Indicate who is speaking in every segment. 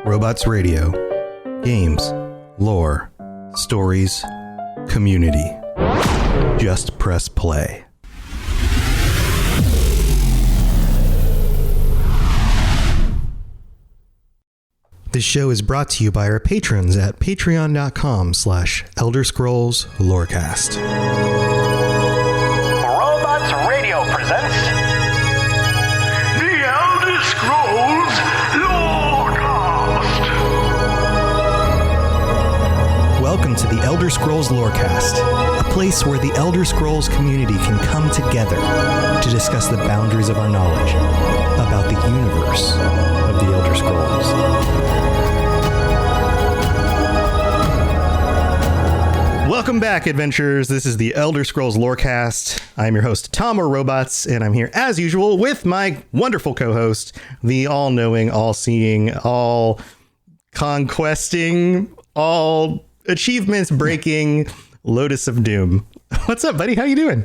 Speaker 1: Robots Radio. Games, lore, stories, community. Just press play. This show is brought to you by our patrons at patreon.com/ElderScrollsLorecast.
Speaker 2: Robots Radio presents The Elder Scrolls Lorecast.
Speaker 1: Welcome to the Elder Scrolls Lorecast, a place where the Elder Scrolls community can come together to discuss the boundaries of our knowledge about the universe of the Elder Scrolls. Welcome back, adventurers. This is the Elder Scrolls Lorecast. I'm your host, Tom or Robots, and I'm here as usual with my wonderful co-host, the all-knowing, all-seeing, all-conquesting, all-achievements-breaking Lotus of Doom. What's up, buddy? How you doing?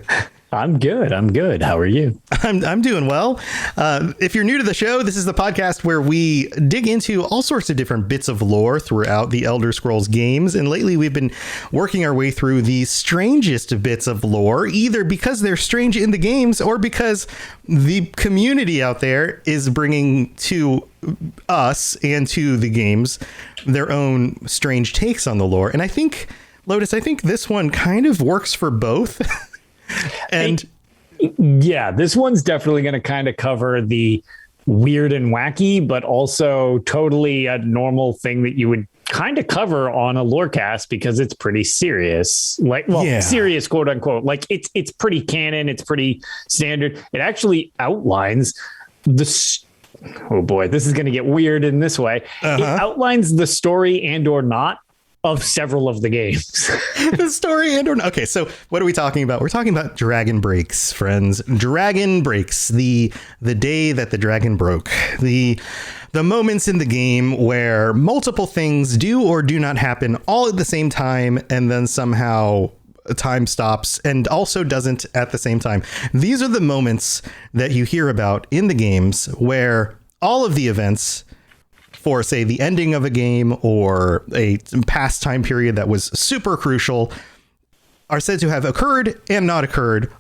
Speaker 3: I'm good. How are you?
Speaker 1: I'm doing well. If you're new to the show, this is the podcast where we dig into all sorts of different bits of lore throughout the Elder Scrolls games. And lately we've been working our way through the strangest bits of lore, either because they're strange in the games or because the community out there is bringing to us and to the games their own strange takes on the lore. And I think, Lotus, this one kind of works for both. And
Speaker 3: yeah, this one's definitely going to kind of cover the weird and wacky, but also totally a normal thing that you would kind of cover on a lorecast because it's pretty serious, serious, quote unquote. Like it's pretty canon. It's pretty standard. It actually outlines oh boy, this is going to get weird in this way. It outlines the story and or not of several of the games.
Speaker 1: The story and or not. Okay, so what are we talking about? We're talking about Dragonbreaks, friends. Dragonbreaks, the day that the dragon broke. The moments in the game where multiple things do or do not happen all at the same time, and then somehow time stops and also doesn't at the same time. These are the moments that you hear about in the games where all of the events for, say, the ending of a game or a past time period that was super crucial are said to have occurred and not occurred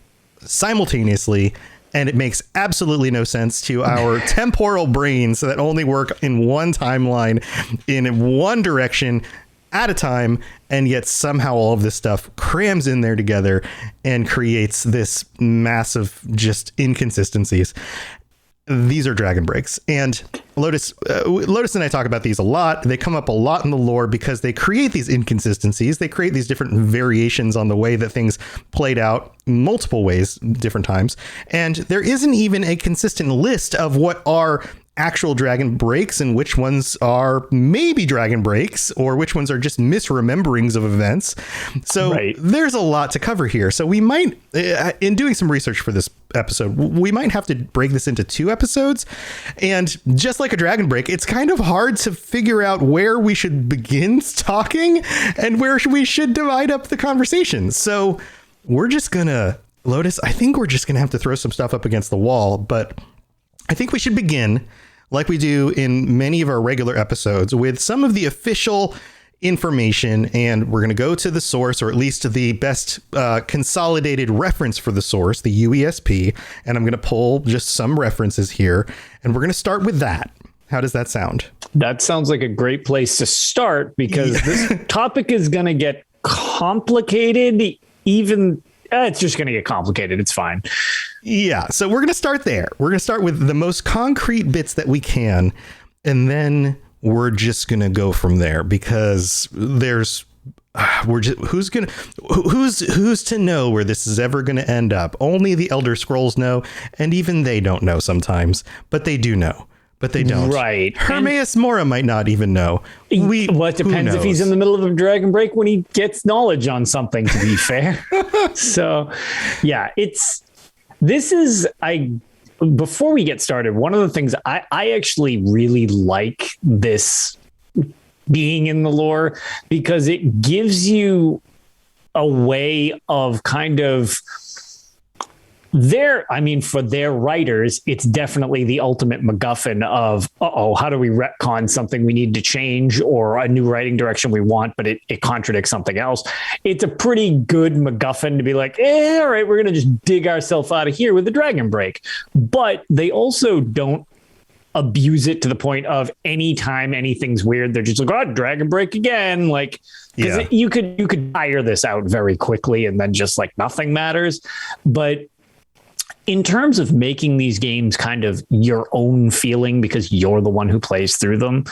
Speaker 1: simultaneously. And it makes absolutely no sense to our temporal brains that only work in one timeline, in one direction at a time. And yet somehow all of this stuff crams in there together and creates this massive just inconsistencies. These are Dragonbreaks, and Lotus and I talk about these a lot. They come up a lot in the lore because they create these inconsistencies. They create these different variations on the way that things played out multiple ways, different times. And there isn't even a consistent list of what are actual Dragon Breaks and which ones are maybe Dragon Breaks or which ones are just misrememberings of events. So There's a lot to cover here. So we might, in doing some research for this episode, we might have to break this into 2 episodes. And just like a Dragon Break, it's kind of hard to figure out where we should begin talking and where we should divide up the conversation. So we're just gonna, Lotus, I think we're just gonna have to throw some stuff up against the wall, but I think we should begin, like we do in many of our regular episodes, with some of the official information, and we're going to go to the source, or at least to the best consolidated reference for the source, the UESP, and I'm going to pull just some references here, and we're going to start with that. How does that sound?
Speaker 3: That sounds like a great place to start, because this topic is going to get complicated, it's just going to get complicated. It's fine.
Speaker 1: Yeah. So we're going to start there. We're going to start with the most concrete bits that we can. And then we're just going to go from there, because who's to know where this is ever going to end up? Only the Elder Scrolls know. And even they don't know sometimes, but they do know. But they don't.
Speaker 3: Right.
Speaker 1: Hermaeus Mora might not even know.
Speaker 3: It depends if he's in the middle of a Dragon Break when he gets knowledge on something, to be fair. So, yeah, before we get started, one of the things I actually really like this being in the lore, because it gives you a way of kind of for their writers, it's definitely the ultimate MacGuffin of, how do we retcon something we need to change or a new writing direction we want, but it contradicts something else. It's a pretty good MacGuffin to be like, all right, we're going to just dig ourselves out of here with the Dragon Break. But they also don't abuse it to the point of anytime anything's weird, they're just like, oh, Dragon Break again. Like, because you could tire this out very quickly and then just like nothing matters. But in terms of making these games kind of your own feeling because you're the one who plays through them,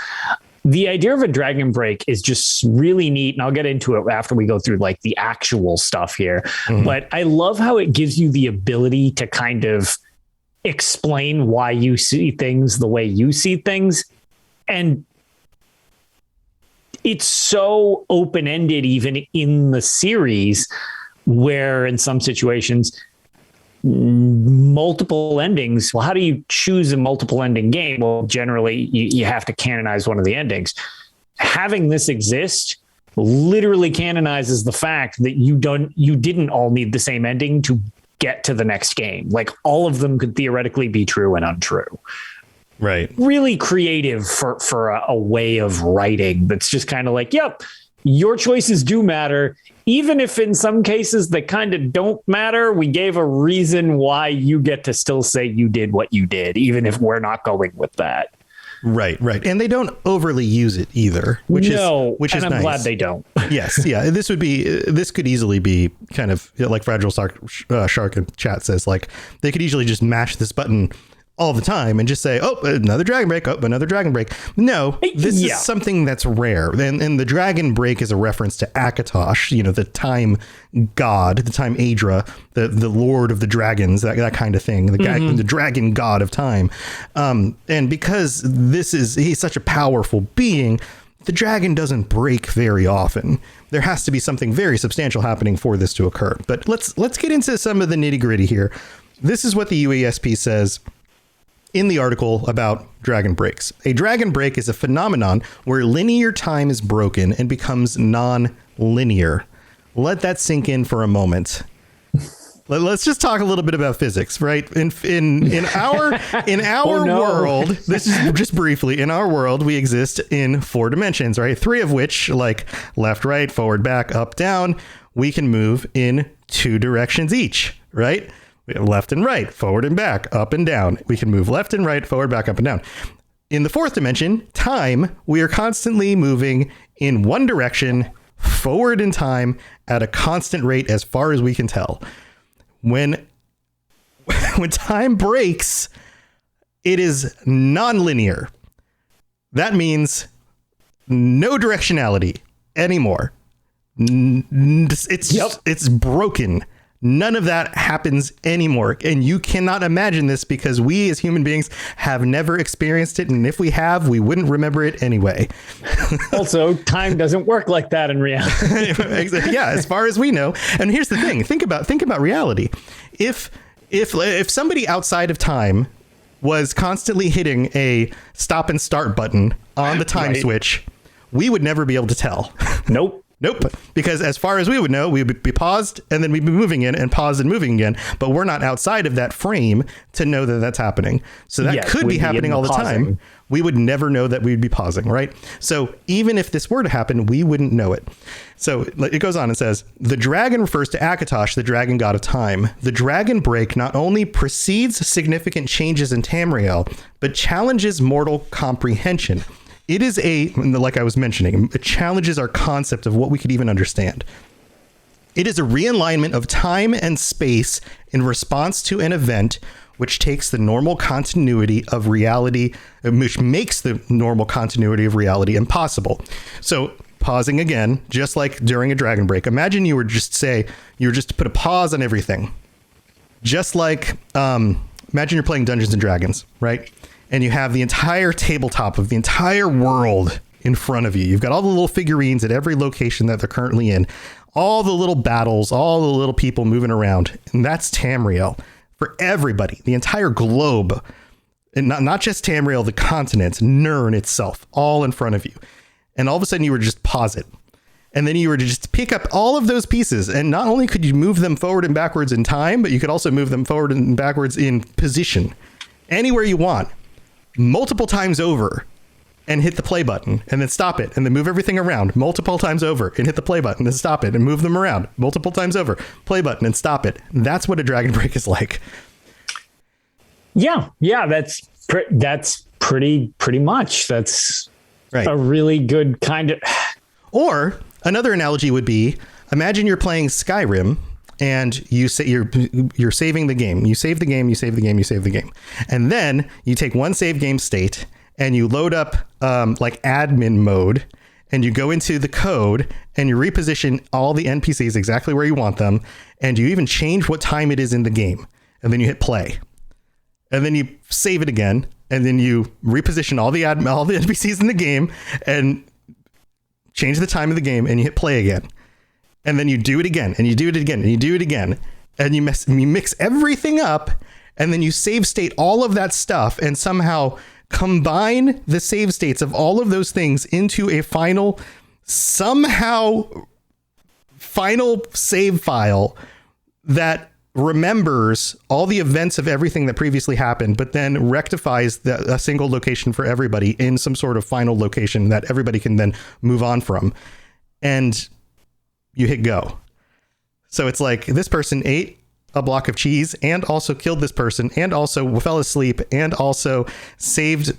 Speaker 3: the idea of a Dragon Break is just really neat. And I'll get into it after we go through like the actual stuff here. Mm-hmm. But I love how it gives you the ability to kind of explain why you see things the way you see things. And it's so open-ended, even in the series, where in some situations, multiple endings. Well, how do you choose a multiple ending game? Well, generally you have to canonize one of the endings. Having this exist literally canonizes the fact that you didn't all need the same ending to get to the next game. Like, all of them could theoretically be true and untrue.
Speaker 1: Right.
Speaker 3: Really creative for a way of writing that's just kind of like, yep, your choices do matter. Even if in some cases they kind of don't matter, we gave a reason why you get to still say you did what you did, even if we're not going with that.
Speaker 1: Right. And they don't overly use it either, which is
Speaker 3: I'm
Speaker 1: nice.
Speaker 3: glad they don't.
Speaker 1: Yes. Yeah. This could easily be kind of like Fragile Shark in chat says, like, they could easily just mash this button all the time and just say, oh, another Dragon Break, another Dragon Break. No, this is something that's rare. And the Dragon Break is a reference to Akatosh, the time god, the time Aedra, the lord of the dragons, that kind of thing, the dragon god of time. And because he's such a powerful being, the dragon doesn't break very often. There has to be something very substantial happening for this to occur. But let's get into some of the nitty gritty here. This is what the UASP says in the article about Dragon Breaks. A Dragon Break is a phenomenon where linear time is broken and becomes non-linear. Let that sink in for a moment. Let's just talk a little bit about physics, right? In our world, this is just briefly, in our world, we exist in 4 dimensions, right? 3 of which, like left, right, forward, back, up, down, we can move in 2 directions each, right? Left and right, forward and back, up and down. We can move left and right, forward, back, up and down. In the 4th dimension, time, we are constantly moving in 1 direction, forward in time, at a constant rate as far as we can tell. When time breaks, it is non-linear. That means no directionality anymore. It's broken. None of that happens anymore. And you cannot imagine this because we as human beings have never experienced it. And if we have, we wouldn't remember it anyway.
Speaker 3: Also, time doesn't work like that in reality.
Speaker 1: Yeah, as far as we know. And here's the thing. Think about reality. If somebody outside of time was constantly hitting a stop and start button on the time switch, we would never be able to tell.
Speaker 3: Nope.
Speaker 1: Because as far as we would know, we would be paused and then we'd be moving in and paused and moving again. But we're not outside of that frame to know that that's happening. So that could be happening all the time. We would never know that we'd be pausing, right? So even if this were to happen, we wouldn't know it. So it goes on and says, the dragon refers to Akatosh, the dragon god of time. The Dragon Break not only precedes significant changes in Tamriel, but challenges mortal comprehension. It is like I was mentioning, it challenges our concept of what we could even understand. It is a realignment of time and space in response to an event which takes the normal continuity of reality, which makes the normal continuity of reality impossible. So pausing again, just like during a Dragon Break, imagine you were just to put a pause on everything. Just like, imagine you're playing Dungeons and Dragons, right? And you have the entire tabletop of the entire world in front of you. You've got all the little figurines at every location that they're currently in, all the little battles, all the little people moving around. And that's Tamriel for everybody, the entire globe. And not just Tamriel, the continent, Nirn itself, all in front of you. And all of a sudden you were just pause it. And then you were to just pick up all of those pieces. And not only could you move them forward and backwards in time, but you could also move them forward and backwards in position anywhere you want, multiple times over, and hit the play button and then stop it and then move everything around multiple times over and hit the play button and stop it and move them around multiple times over, play button and stop it. That's what a Dragon Break is like.
Speaker 3: Yeah. That's pretty much. That's
Speaker 1: right.
Speaker 3: A really good kind of.
Speaker 1: Or another analogy would be, imagine you're playing Skyrim and you say you're saving the game. You save the game, you save the game, you save the game. And then you take one save game state and you load up like admin mode and you go into the code and you reposition all the NPCs exactly where you want them. And you even change what time it is in the game. And then you hit play. And then you save it again. And then you reposition all the NPCs in the game and change the time of the game, and you hit play again. And then you do it again, and you do it again, and you do it again. And you mix everything up, and then you save state all of that stuff and somehow combine the save states of all of those things into a final save file that remembers all the events of everything that previously happened, but then rectifies a single location for everybody in some sort of final location that everybody can then move on from. And you hit go. So it's like this person ate a block of cheese and also killed this person and also fell asleep and also saved,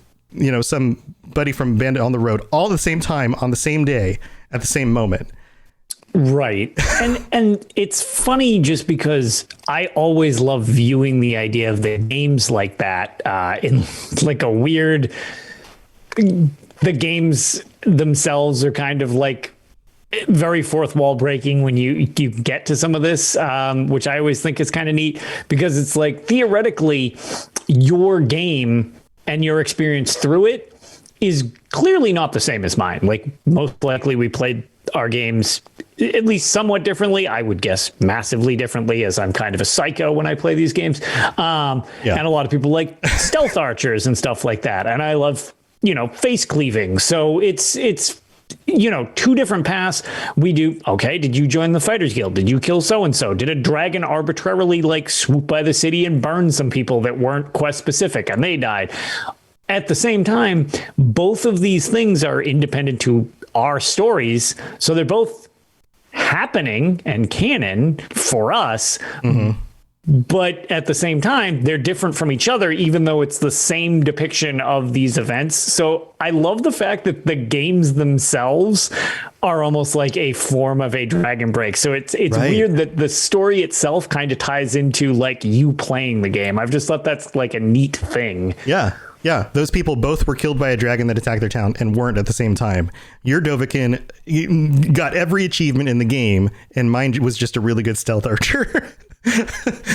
Speaker 1: somebody from bandit on the road all at the same time on the same day at the same moment.
Speaker 3: Right. And it's funny just because I always love viewing the idea of the games like that in like a weird, the games themselves are kind of like very fourth wall breaking when you get to some of this, which I always think is kind of neat because it's like theoretically your game and your experience through it is clearly not the same as mine. Like most likely we played our games at least somewhat differently. I would guess massively differently, as I'm kind of a psycho when I play these games. And a lot of people like stealth archers and stuff like that. And I love, face cleaving. So it's two different paths. We do. Okay. Did you join the Fighters Guild? Did you kill so-and-so? Did a dragon arbitrarily swoop by the city and burn some people that weren't quest specific and they died? At the same time, both of these things are independent to our stories. So they're both happening and canon for us. Mm-hmm. But at the same time, they're different from each other, even though it's the same depiction of these events. So I love the fact that the games themselves are almost like a form of a Dragon Break. So it's right. Weird that the story itself kind of ties into like you playing the game. I've just thought that's like a neat thing.
Speaker 1: Yeah. Yeah, those people both were killed by a dragon that attacked their town and weren't at the same time. Your Dovahkiin got every achievement in the game, and mine was just a really good stealth archer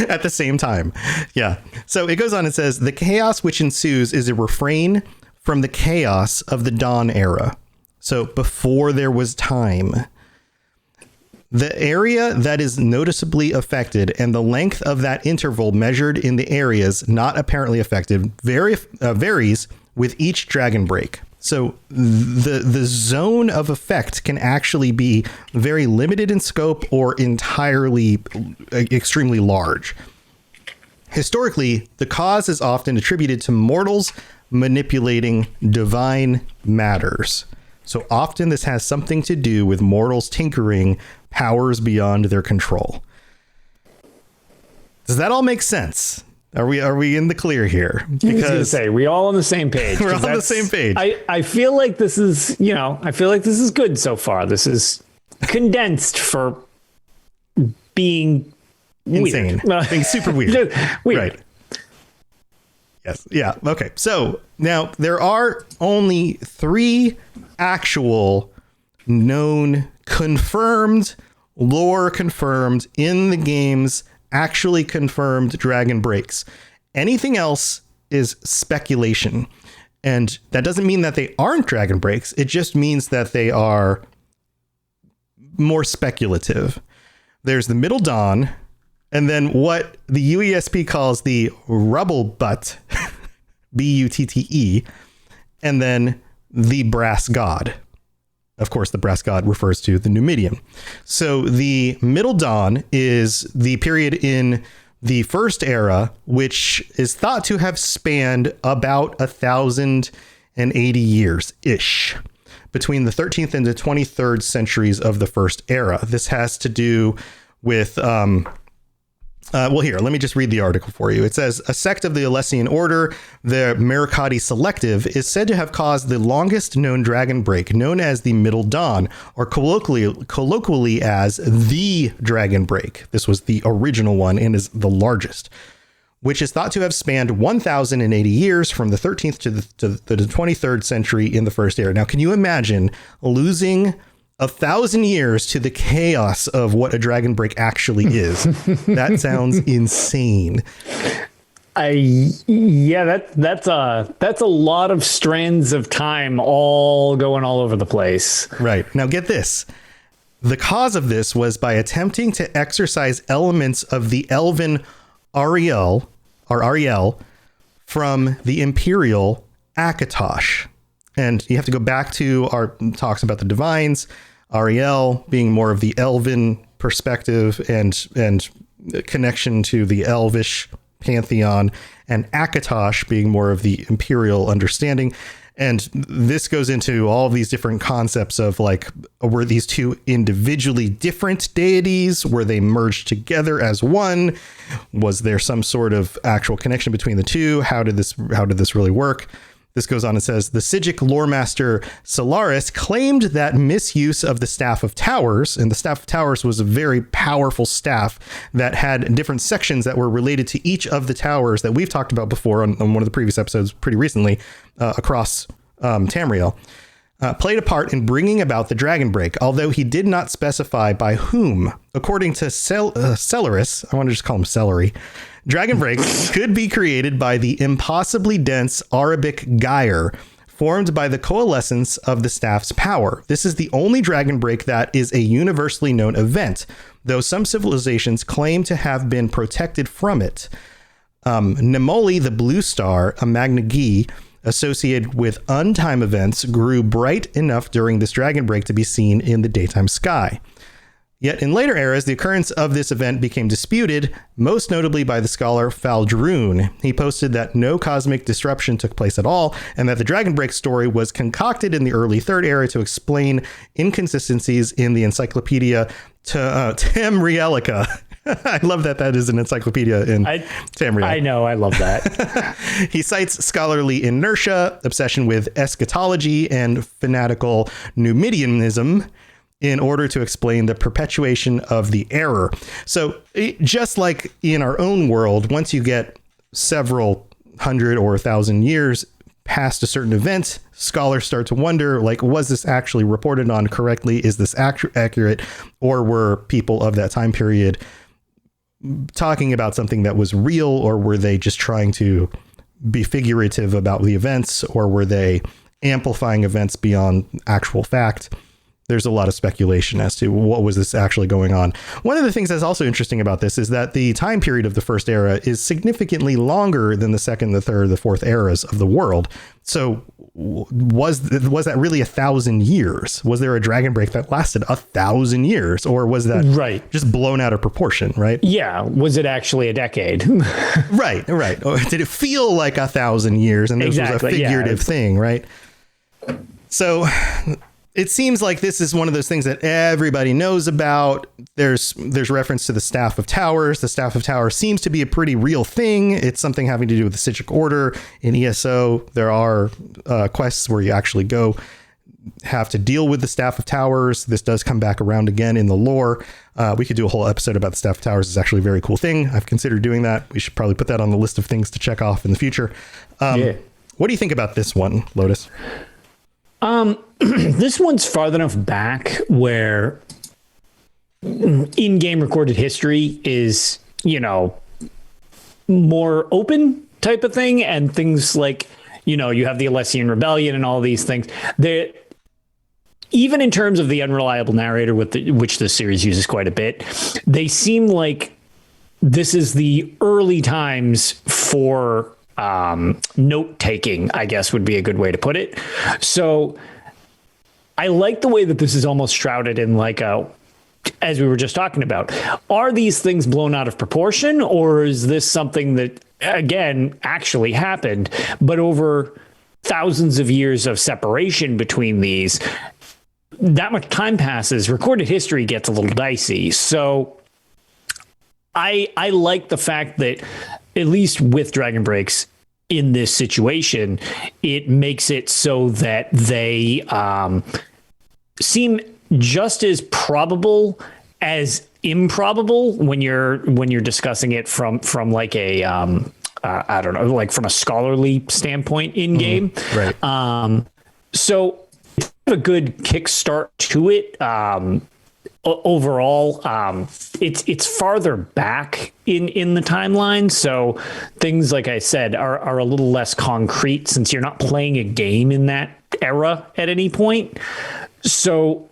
Speaker 1: at the same time. Yeah. So it goes on and says, the chaos which ensues is a refrain from the chaos of the Dawn era. So before there was time. The area that is noticeably affected and the length of that interval measured in the areas not apparently affected varies with each Dragon Break. So the zone of effect can actually be very limited in scope or entirely extremely large. Historically, the cause is often attributed to mortals manipulating divine matters. So often this has something to do with mortals tinkering powers beyond their control. Does that all make sense? Are we in the clear here?
Speaker 3: Because we all on the same page.
Speaker 1: We're all on the same page.
Speaker 3: I feel like this is, I feel like this is good so far. This is condensed for being
Speaker 1: insane, being super weird.
Speaker 3: Weird.
Speaker 1: Right. Yes. Yeah. Okay. So now there are only 3 actual known confirmed lore confirmed in the games, actually confirmed Dragon Breaks. Anything else is speculation. And that doesn't mean that they aren't Dragon Breaks. It just means that they are more speculative. There's the Middle Dawn, and then what the UESP calls the Rubble Butt, Butte, and then the Brass God. Of course, the brass god refers to the Numidian. So the Middle Dawn is the period in the First Era, which is thought to have spanned about 1,080 years-ish between the 13th and the 23rd centuries of the First Era. This has to do with... well, here, let me just read the article for you. It says, a sect of the Alessian Order, the Mercati Selective, is said to have caused the longest known dragon break, known as the Middle Dawn, or colloquially as the Dragon Break. This was the original one and is the largest, which is thought to have spanned 1,080 years from the 13th to the 23rd century in the First Era. Now, can you imagine losing 1,000 years to the chaos of what a dragon break actually is? That sounds insane.
Speaker 3: That's a lot of strands of time all going all over the place.
Speaker 1: Right. Now get this. The cause of this was by attempting to exorcise elements of the elven Ariel from the imperial Akatosh. And you have to go back to our talks about the divines, Ariel being more of the elven perspective and connection to the elvish pantheon, and Akatosh being more of the imperial understanding. And this goes into all of these different concepts of like, were these two individually different deities? Were they merged together as one? Was there some sort of actual connection between the two? How did this really work? This goes on and says, the Sigic lore master Solaris claimed that misuse of the Staff of Towers, and the Staff of Towers was a very powerful staff that had different sections that were related to each of the towers that we've talked about before on one of the previous episodes pretty recently across Tamriel, played a part in bringing about the Dragon Break, although he did not specify by whom. According to Celeris, I want to just call him Celery, Dragon breaks could be created by the impossibly dense Arabic gyre formed by the coalescence of the staff's power. This is the only dragon break that is a universally known event, though some civilizations claim to have been protected from it. Nemoli, the blue star, a Magnagi associated with untime events, grew bright enough during this dragon break to be seen in the daytime sky. Yet in later eras, the occurrence of this event became disputed, most notably by the scholar Faldrune. He posted that no cosmic disruption took place at all, and that the Dragon Break story was concocted in the early Third Era to explain inconsistencies in the Encyclopedia Tamrielica. I love that is an encyclopedia in Tamriel.
Speaker 3: I know, I love that.
Speaker 1: He cites scholarly inertia, obsession with eschatology, and fanatical Numidianism in order to explain the perpetuation of the error. So just like in our own world, once you get several hundred or 1,000 years past a certain event, scholars start to wonder, like, was this actually reported on correctly? Is this accurate? Or were people of that time period talking about something that was real, or were they just trying to be figurative about the events, or were they amplifying events beyond actual fact? There's a lot of speculation as to what was this actually going on. One of the things that's also interesting about this is that the time period of the First Era is significantly longer than the Second, the Third, the Fourth eras of the world. So was that really 1,000 years? Was there a dragon break that lasted 1,000 years, or was that just blown out of proportion? Right?
Speaker 3: Yeah. Was it actually a decade?
Speaker 1: Right. Or did it feel like 1,000 years? And this was a figurative thing, right? So it seems like this is one of those things that everybody knows about. There's reference to the Staff of Towers. The Staff of Towers seems to be a pretty real thing. It's something having to do with the Sigic Order. In ESO, there are quests where you actually have to deal with the Staff of Towers. This does come back around again in the lore. We could do a whole episode about the Staff of Towers. It's actually a very cool thing. I've considered doing that. We should probably put that on the list of things to check off in the future. What do you think about this one, Lotus?
Speaker 3: This one's farther enough back where in-game recorded history is, more open type of thing, and things like, you have the Alessian Rebellion and all these things. Even in terms of the unreliable narrator, which the series uses quite a bit, they seem like this is the early times for note taking, I guess would be a good way to put it. So I like the way that this is almost shrouded in like as we were just talking about, are these things blown out of proportion, or is this something that, again, actually happened, but over thousands of years of separation between these, that much time passes, recorded history gets a little dicey. So I like the fact that, at least with Dragonbreaks in this situation, it makes it so that they seem just as probable as improbable when you're discussing it from like a I don't know, like from a scholarly standpoint in game.
Speaker 1: Right.
Speaker 3: So it's a good kickstart to it. Overall, it's farther back in the timeline, so things, like I said, are a little less concrete since you're not playing a game in that era at any point. So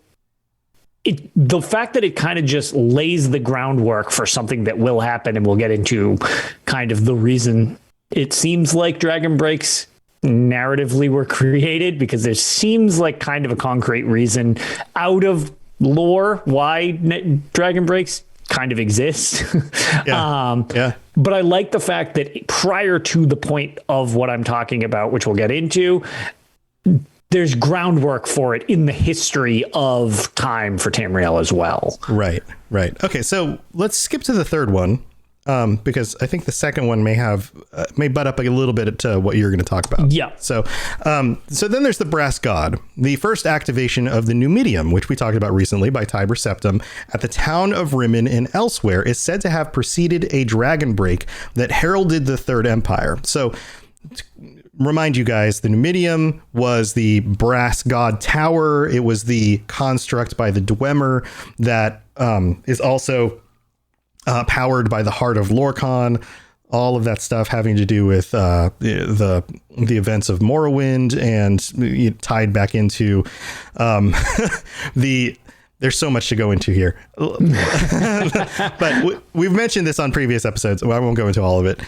Speaker 3: the fact that it kind of just lays the groundwork for something that will happen, and we'll get into kind of the reason it seems like Dragonbreaks narratively were created, because there seems like kind of a concrete reason out of lore why Dragonbreaks kind of exist.
Speaker 1: Yeah.
Speaker 3: But I like the fact that prior to the point of what I'm talking about, which we'll get into, there's groundwork for it in the history of time for Tamriel as well.
Speaker 1: Right. Okay, so let's skip to the third one, because I think the second one may butt up a little bit to what you're going to talk about.
Speaker 3: Yeah.
Speaker 1: So then there's the Brass God, the first activation of the Numidium, which we talked about recently by Tiber Septim at the town of Rimmon and elsewhere, is said to have preceded a dragon break that heralded the Third Empire. So remind you guys, the Numidium was the Brass God Tower. It was the construct by the Dwemer that is also powered by the Heart of Lorkhan. All of that stuff having to do with the events of Morrowind, and tied back into there's so much to go into here. But we've mentioned this on previous episodes, so I won't go into all of it.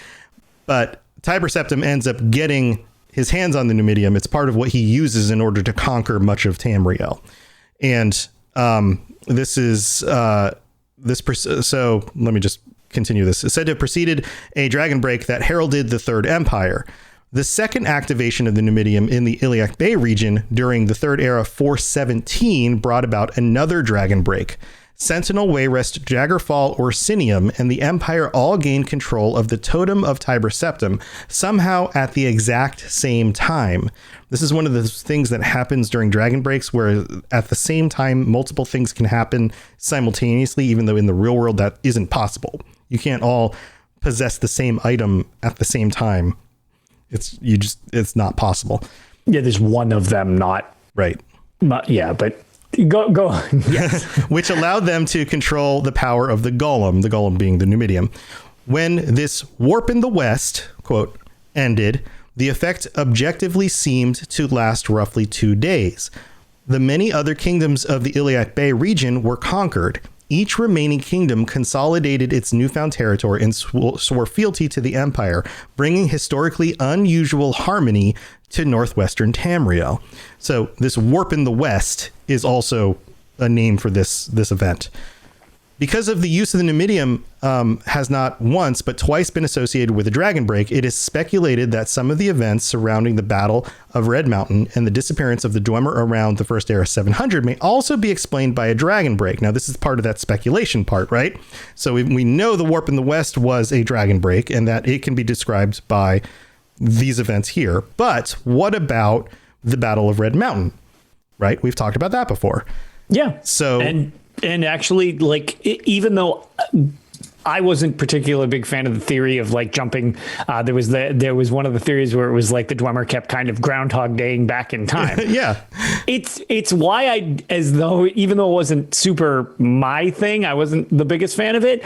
Speaker 1: But Tiber Septim ends up getting his hands on the Numidium. It's part of what he uses in order to conquer much of Tamriel. And this is so let me just continue this. It's said to have preceded a dragon break that heralded the Third Empire. The second activation of the Numidium in the Iliac Bay region during the Third Era 417 brought about another dragon break. Sentinel, Wayrest, Jaggerfall, Orsinium, and the Empire all gained control of the Totem of Tiber Septim, somehow at the exact same time. This is one of the things that happens during Dragon Breaks, where at the same time, multiple things can happen simultaneously, even though in the real world that isn't possible. You can't all possess the same item at the same time. It's not possible.
Speaker 3: Yeah, there's one of them not.
Speaker 1: Right.
Speaker 3: But Go on. Yes.
Speaker 1: Which allowed them to control the power of the golem being the Numidium. When this warp in the west, quote, ended, the effect objectively seemed to last roughly 2 days. The many other kingdoms of the Iliac Bay region were conquered. Each remaining kingdom consolidated its newfound territory and swore fealty to the empire, bringing historically unusual harmony to northwestern Tamriel. So this warp in the west is also a name for this event. Because of the use of the Numidium has not once but twice been associated with a dragon break, it is speculated that some of the events surrounding the Battle of Red Mountain and the disappearance of the Dwemer around the First Era 700 may also be explained by a dragon break. Now, this is part of that speculation part, right? So we know the warp in the west was a dragon break, and that it can be described by these events here. But what about the Battle of Red Mountain, right? We've talked about that before.
Speaker 3: Yeah.
Speaker 1: So...
Speaker 3: And actually, like, even though I wasn't particularly a big fan of the theory of like jumping, there was one of the theories where it was like the Dwemer kept kind of Groundhog Daying back in time.
Speaker 1: Yeah,
Speaker 3: it's why even though it wasn't super my thing, I wasn't the biggest fan of it.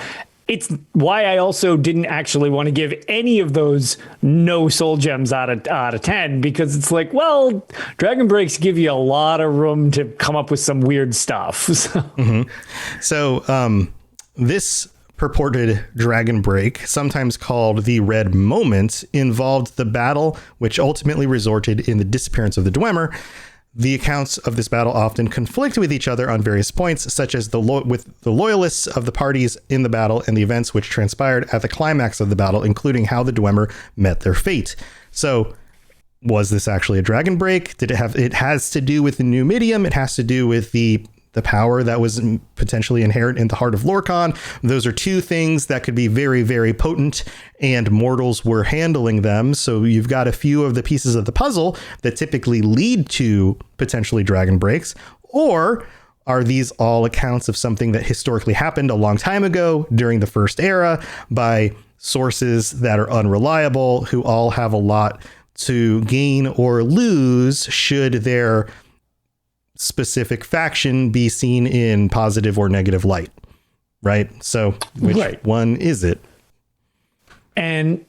Speaker 3: It's why I also didn't actually want to give any of those no soul gems out of 10, because it's like, well, Dragon Breaks give you a lot of room to come up with some weird stuff.
Speaker 1: So this purported dragon break, sometimes called the Red Moment, involved the battle which ultimately resulted in the disappearance of the Dwemer. The accounts of this battle often conflict with each other on various points, such as with the loyalists of the parties in the battle and the events which transpired at the climax of the battle, including how the Dwemer met their fate. So, was this actually a dragon break? Did it have? It has to do with the new medium. It has to do with the power that was potentially inherent in the heart of Lorcan. Those are two things that could be very, very potent, and mortals were handling them. So you've got a few of the pieces of the puzzle that typically lead to potentially dragon breaks. Or are these all accounts of something that historically happened a long time ago during the First Era by sources that are unreliable, who all have a lot to gain or lose should their specific faction be seen in positive or negative light, right? So which one is it?
Speaker 3: And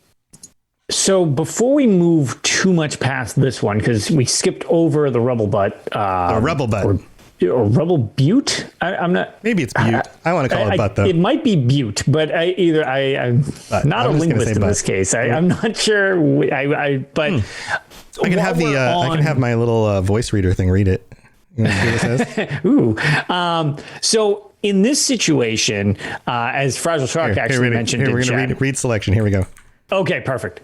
Speaker 3: so before we move too much past this one, because we skipped over the Rebel Butt.
Speaker 1: Rebel Butt.
Speaker 3: Or Rebel Butte? I'm not...
Speaker 1: Maybe it's Butte. I want to call it Butt, though.
Speaker 3: It might be Butte, but I'm not a linguist in this case. I'm not sure. But
Speaker 1: I can have I can have my little voice reader thing read it. You want to see what it says?
Speaker 3: Ooh. So in this situation, as Fragile Shark mentioned,
Speaker 1: we're going to read selection. Here we go.
Speaker 3: Okay, perfect.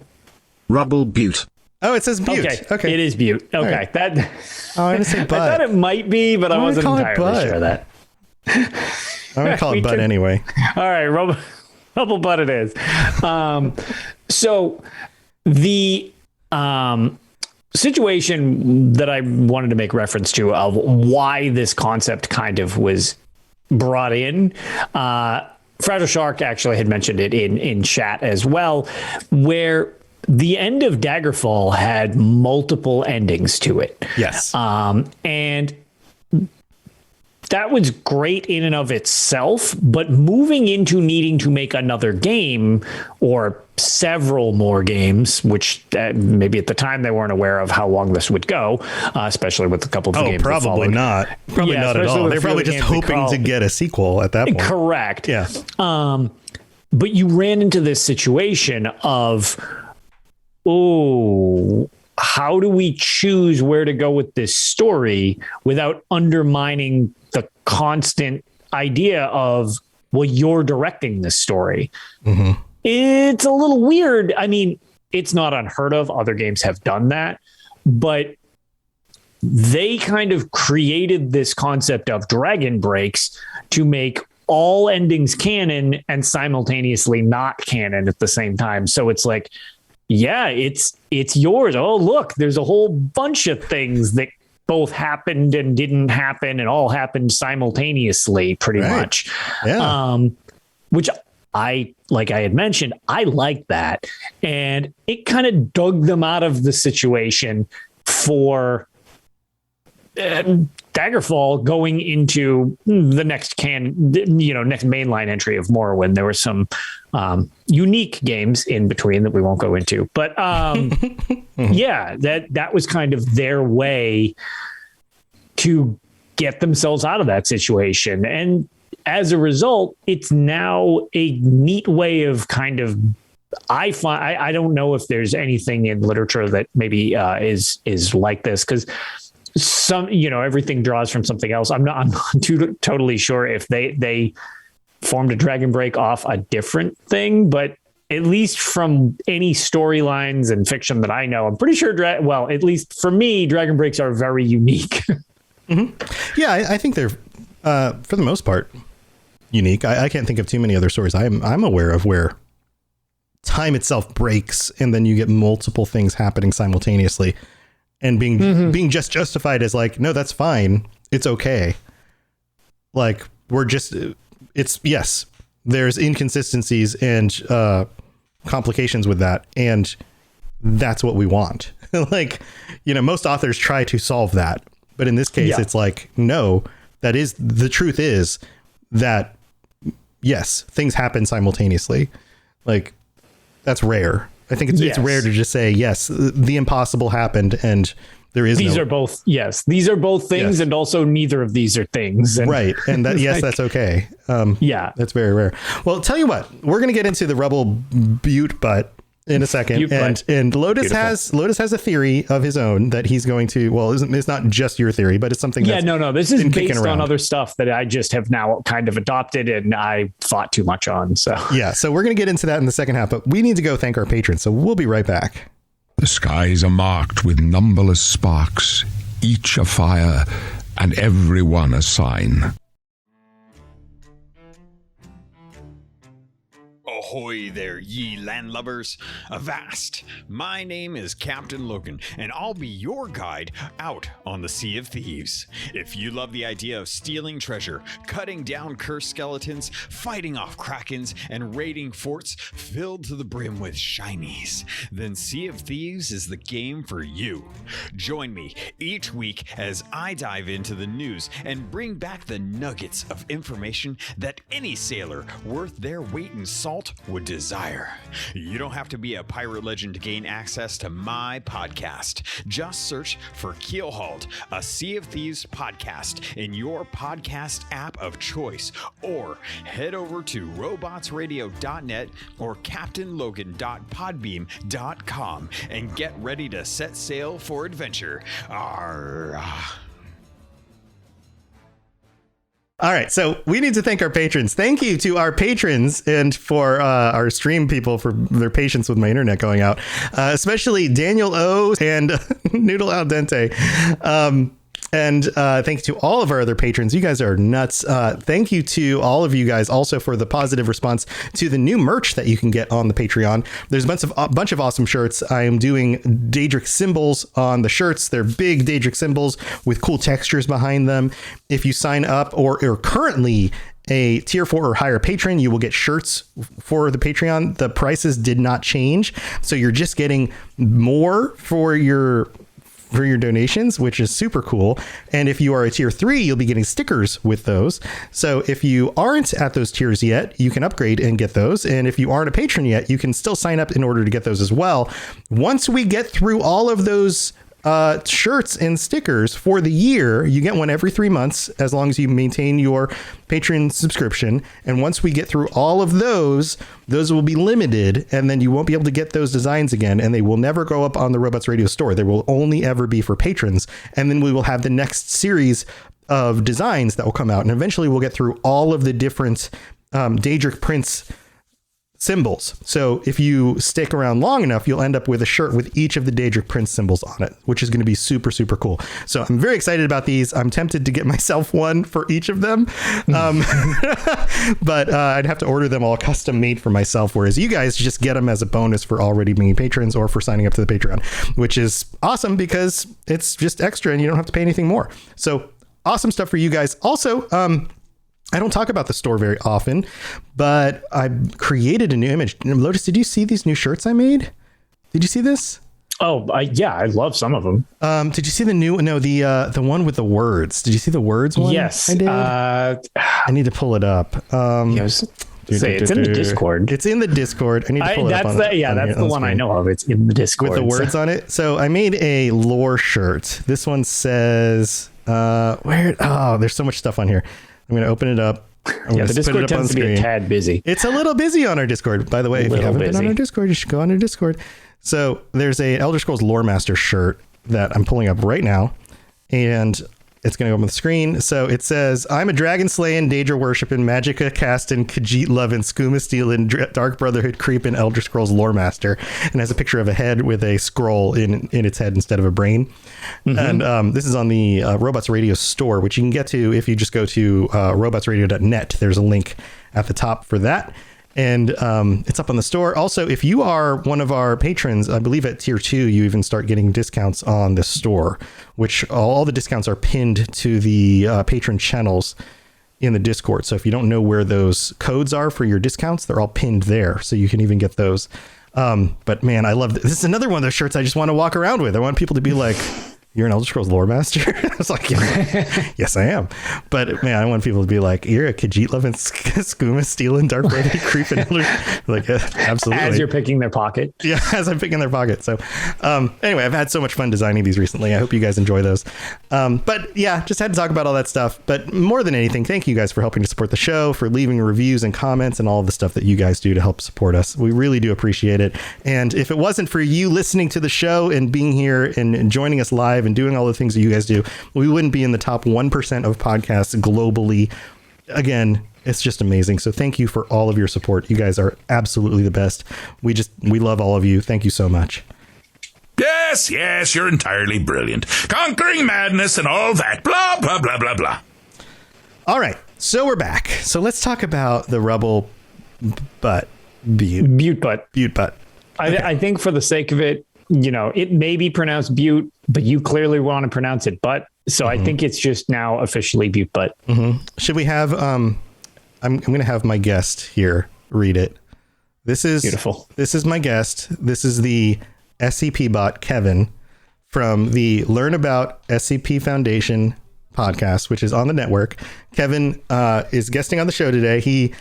Speaker 4: Rebel Butte.
Speaker 1: Oh, it says Butte. Okay.
Speaker 3: It is Butte. Okay.
Speaker 1: Right.
Speaker 3: That.
Speaker 1: Oh, I'm going to say Butt.
Speaker 3: I thought it might be, but I wasn't entirely sure of that.
Speaker 1: I'm going to call it Butt anyway.
Speaker 3: All right, Rebel Butt it is. So the situation that I wanted to make reference to of why this concept kind of was brought in, Fragile Shark actually had mentioned it in chat as well, where the end of Daggerfall had multiple endings to it.
Speaker 1: Yes.
Speaker 3: And that was great in and of itself, but moving into needing to make another game or several more games, which maybe at the time they weren't aware of how long this would go, especially with a couple of games.
Speaker 1: Probably not. Probably not at all. They're probably just hoping to get a sequel at that point.
Speaker 3: Correct.
Speaker 1: Yeah.
Speaker 3: But you ran into this situation of, how do we choose where to go with this story without undermining the constant idea of, well, you're directing this story? Mm-hmm. It's a little weird. I mean, it's not unheard of. Other games have done that, but they kind of created this concept of dragon breaks to make all endings canon and simultaneously not canon at the same time. So it's like, yeah, it's yours. Oh, look, there's a whole bunch of things that both happened and didn't happen and all happened simultaneously, pretty much.
Speaker 1: Yeah.
Speaker 3: Which like I had mentioned, I like that. And it kind of dug them out of the situation for Daggerfall going into the next next mainline entry of Morrowind. There were some unique games in between that we won't go into, but yeah, that was kind of their way to get themselves out of that situation. And as a result, it's now a neat way of kind of, I don't know if there's anything in literature that maybe is like this, because everything draws from something else. I'm not totally sure if they formed a dragon break off a different thing, but at least from any storylines and fiction that I know, I'm pretty sure, at least for me, dragon breaks are very unique.
Speaker 1: Mm-hmm. Yeah, I think they're, for the most part, unique. I can't think of too many other stories I'm aware of where time itself breaks and then you get multiple things happening simultaneously and being just justified as like, no, that's fine. It's okay. Like, yes, there's inconsistencies and complications with that. And that's what we want. Like, most authors try to solve that. But in this case, it's like, no, the truth is that, yes, things happen simultaneously. Like, that's rare. I think it's rare to just say, yes, the impossible happened and there is
Speaker 3: these are both things, and also neither of these are things. And
Speaker 1: right. And that, yes, that's okay. That's very rare. Well, tell you what, we're going to get into the Rebel Butte, but in a second. And Lotus has a theory of his own that he's going to, well, it's not just your theory, but it's something that's
Speaker 3: this is based on other stuff that I just have now kind of adopted and I thought too much on. So
Speaker 1: so we're going to get into that in the second half, but we need to go thank our patrons. So we'll be right back.
Speaker 5: The skies are marked with numberless sparks, each a fire and every one a sign.
Speaker 6: Ahoy there, ye landlubbers! Avast! My name is Captain Logan, and I'll be your guide out on the Sea of Thieves. If you love the idea of stealing treasure, cutting down cursed skeletons, fighting off krakens, and raiding forts filled to the brim with shinies, then Sea of Thieves is the game for you. Join me each week as I dive into the news and bring back the nuggets of information that any sailor worth their weight in salt would desire. You don't have to be a pirate legend to gain access to my podcast. Just search for Keelhauled, a Sea of Thieves podcast in your podcast app of choice, or head over to robotsradio.net or captainlogan.podbeam.com and get ready to set sail for adventure. Arr.
Speaker 1: All right, so we need to thank our patrons. Thank you to our patrons and for our stream people for their patience with my internet going out, especially Daniel O and Noodle Al Dente. And thank you to all of our other patrons. You guys are nuts. Thank you to all of you guys also for the positive response to the new merch that you can get on the Patreon. There's a bunch of awesome shirts. I am doing Daedric symbols on the shirts. They're big Daedric symbols with cool textures behind them. If you sign up or are currently a tier 4 or higher patron, you will get shirts for the Patreon. The prices did not change, so you're just getting more for your donations, which is super cool. And if you are a tier 3, you'll be getting stickers with those. So if you aren't at those tiers yet, you can upgrade and get those. And if you aren't a patron yet, you can still sign up in order to get those as well. Once we get through all of those shirts and stickers for the year, you get one every 3 months as long as you maintain your Patreon subscription. And once we get through all of those will be limited, and then you won't be able to get those designs again, and they will never go up on the Robots Radio store. They will only ever be for patrons. And then we will have the next series of designs that will come out, and eventually we'll get through all of the different Daedric Prince symbols. So if you stick around long enough, you'll end up with a shirt with each of the Daedric Prince symbols on it, which is going to be super, super cool. So I'm very excited about these. I'm tempted to get myself one for each of them. But I'd have to order them all custom made for myself, whereas you guys just get them as a bonus for already being patrons or for signing up to the Patreon, which is awesome because it's just extra and you don't have to pay anything more. So awesome stuff for you guys. Also, I don't talk about the store very often, but I created a new image. Lotus, did you see these new shirts I made? Did you see this?
Speaker 3: Oh, yeah, I love some of them.
Speaker 1: Did you see the new? No, the one with the words. Did you see the words one?
Speaker 3: Yes,
Speaker 1: I did. I need to pull it up.
Speaker 3: It's in the Discord.
Speaker 1: It's in the Discord. I need to pull it up.
Speaker 3: That's the one I know of. It's in the Discord
Speaker 1: with the words on it. So I made a lore shirt. This one says, where? Oh, there's so much stuff on here. I'm going to open it up.
Speaker 3: The Discord tends to be a tad busy.
Speaker 1: It's a little busy on our Discord. By the way, if you haven't been on our Discord, you should go on our Discord. So there's a Elder Scrolls Lore Master shirt that I'm pulling up right now, and it's going to go up on the screen. So it says, I'm a dragon slaying, Daedra worshiping, Magicka casting, Khajiit loving, Skooma stealing, Dark Brotherhood creeping Elder Scrolls Lore Master, and has a picture of a head with a scroll in its head instead of a brain. Mm-hmm. And this is on the Robots Radio store, which you can get to if you just go to robotsradio.net. There's a link at the top for that. And it's up on the store. Also, if you are one of our patrons, I believe at tier 2, you even start getting discounts on the store, which all the discounts are pinned to the patron channels in the Discord. So if you don't know where those codes are for your discounts, they're all pinned there. So you can even get those. But man, I love this. This is another one of those shirts I just want to walk around with. I want people to be like, you're an Elder Scrolls lore master? I was like, yes, I am. But man, I want people to be like, you're a Khajiit loving skooma stealing dark brother creeping Elder. Like, absolutely.
Speaker 3: As you're picking their pocket.
Speaker 1: Yeah, as I'm picking their pocket. So anyway, I've had so much fun designing these recently. I hope you guys enjoy those. But yeah, just had to talk about all that stuff. But more than anything, thank you guys for helping to support the show, for leaving reviews and comments and all the stuff that you guys do to help support us. We really do appreciate it. And if it wasn't for you listening to the show and being here and joining us live and doing all the things that you guys do, we wouldn't be in the top 1% of podcasts globally. Again, it's just amazing. So thank you for all of your support. You guys are absolutely the best. We love all of you. Thank you so much.
Speaker 7: Yes, you're entirely brilliant. Conquering madness and all that. Blah, blah, blah, blah, blah.
Speaker 1: All right. So we're back. So let's talk about the Rubble butt. Butte butt. Okay.
Speaker 3: I think for the sake of it, it may be pronounced Butte, but you clearly want to pronounce it butt. So I think it's just now officially Butte butt.
Speaker 1: Should we have, I'm going to have my guest here read it. This is
Speaker 3: beautiful.
Speaker 1: This is my guest. This is the SCP bot, Kevin, from the Learn About SCP Foundation podcast, which is on the network. Kevin is guesting on the show today. He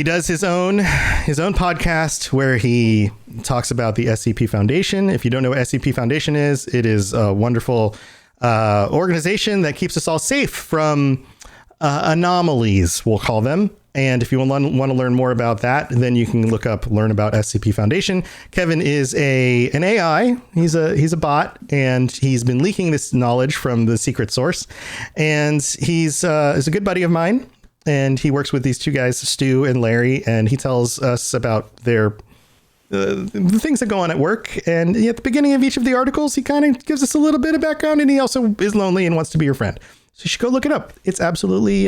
Speaker 1: does his own podcast where he talks about the SCP Foundation. If you don't know what SCP Foundation is, it is a wonderful organization that keeps us all safe from anomalies, we'll call them. And if you want to learn more about that, then you can look up Learn About SCP Foundation. Kevin is an AI. He's a bot, and he's been leaking this knowledge from the secret source. And he's is a good buddy of mine. And he works with these two guys, Stu and Larry, and he tells us about their the things that go on at work. And at the beginning of each of the articles, he kind of gives us a little bit of background, and he also is lonely and wants to be your friend. So you should go look it up. It's absolutely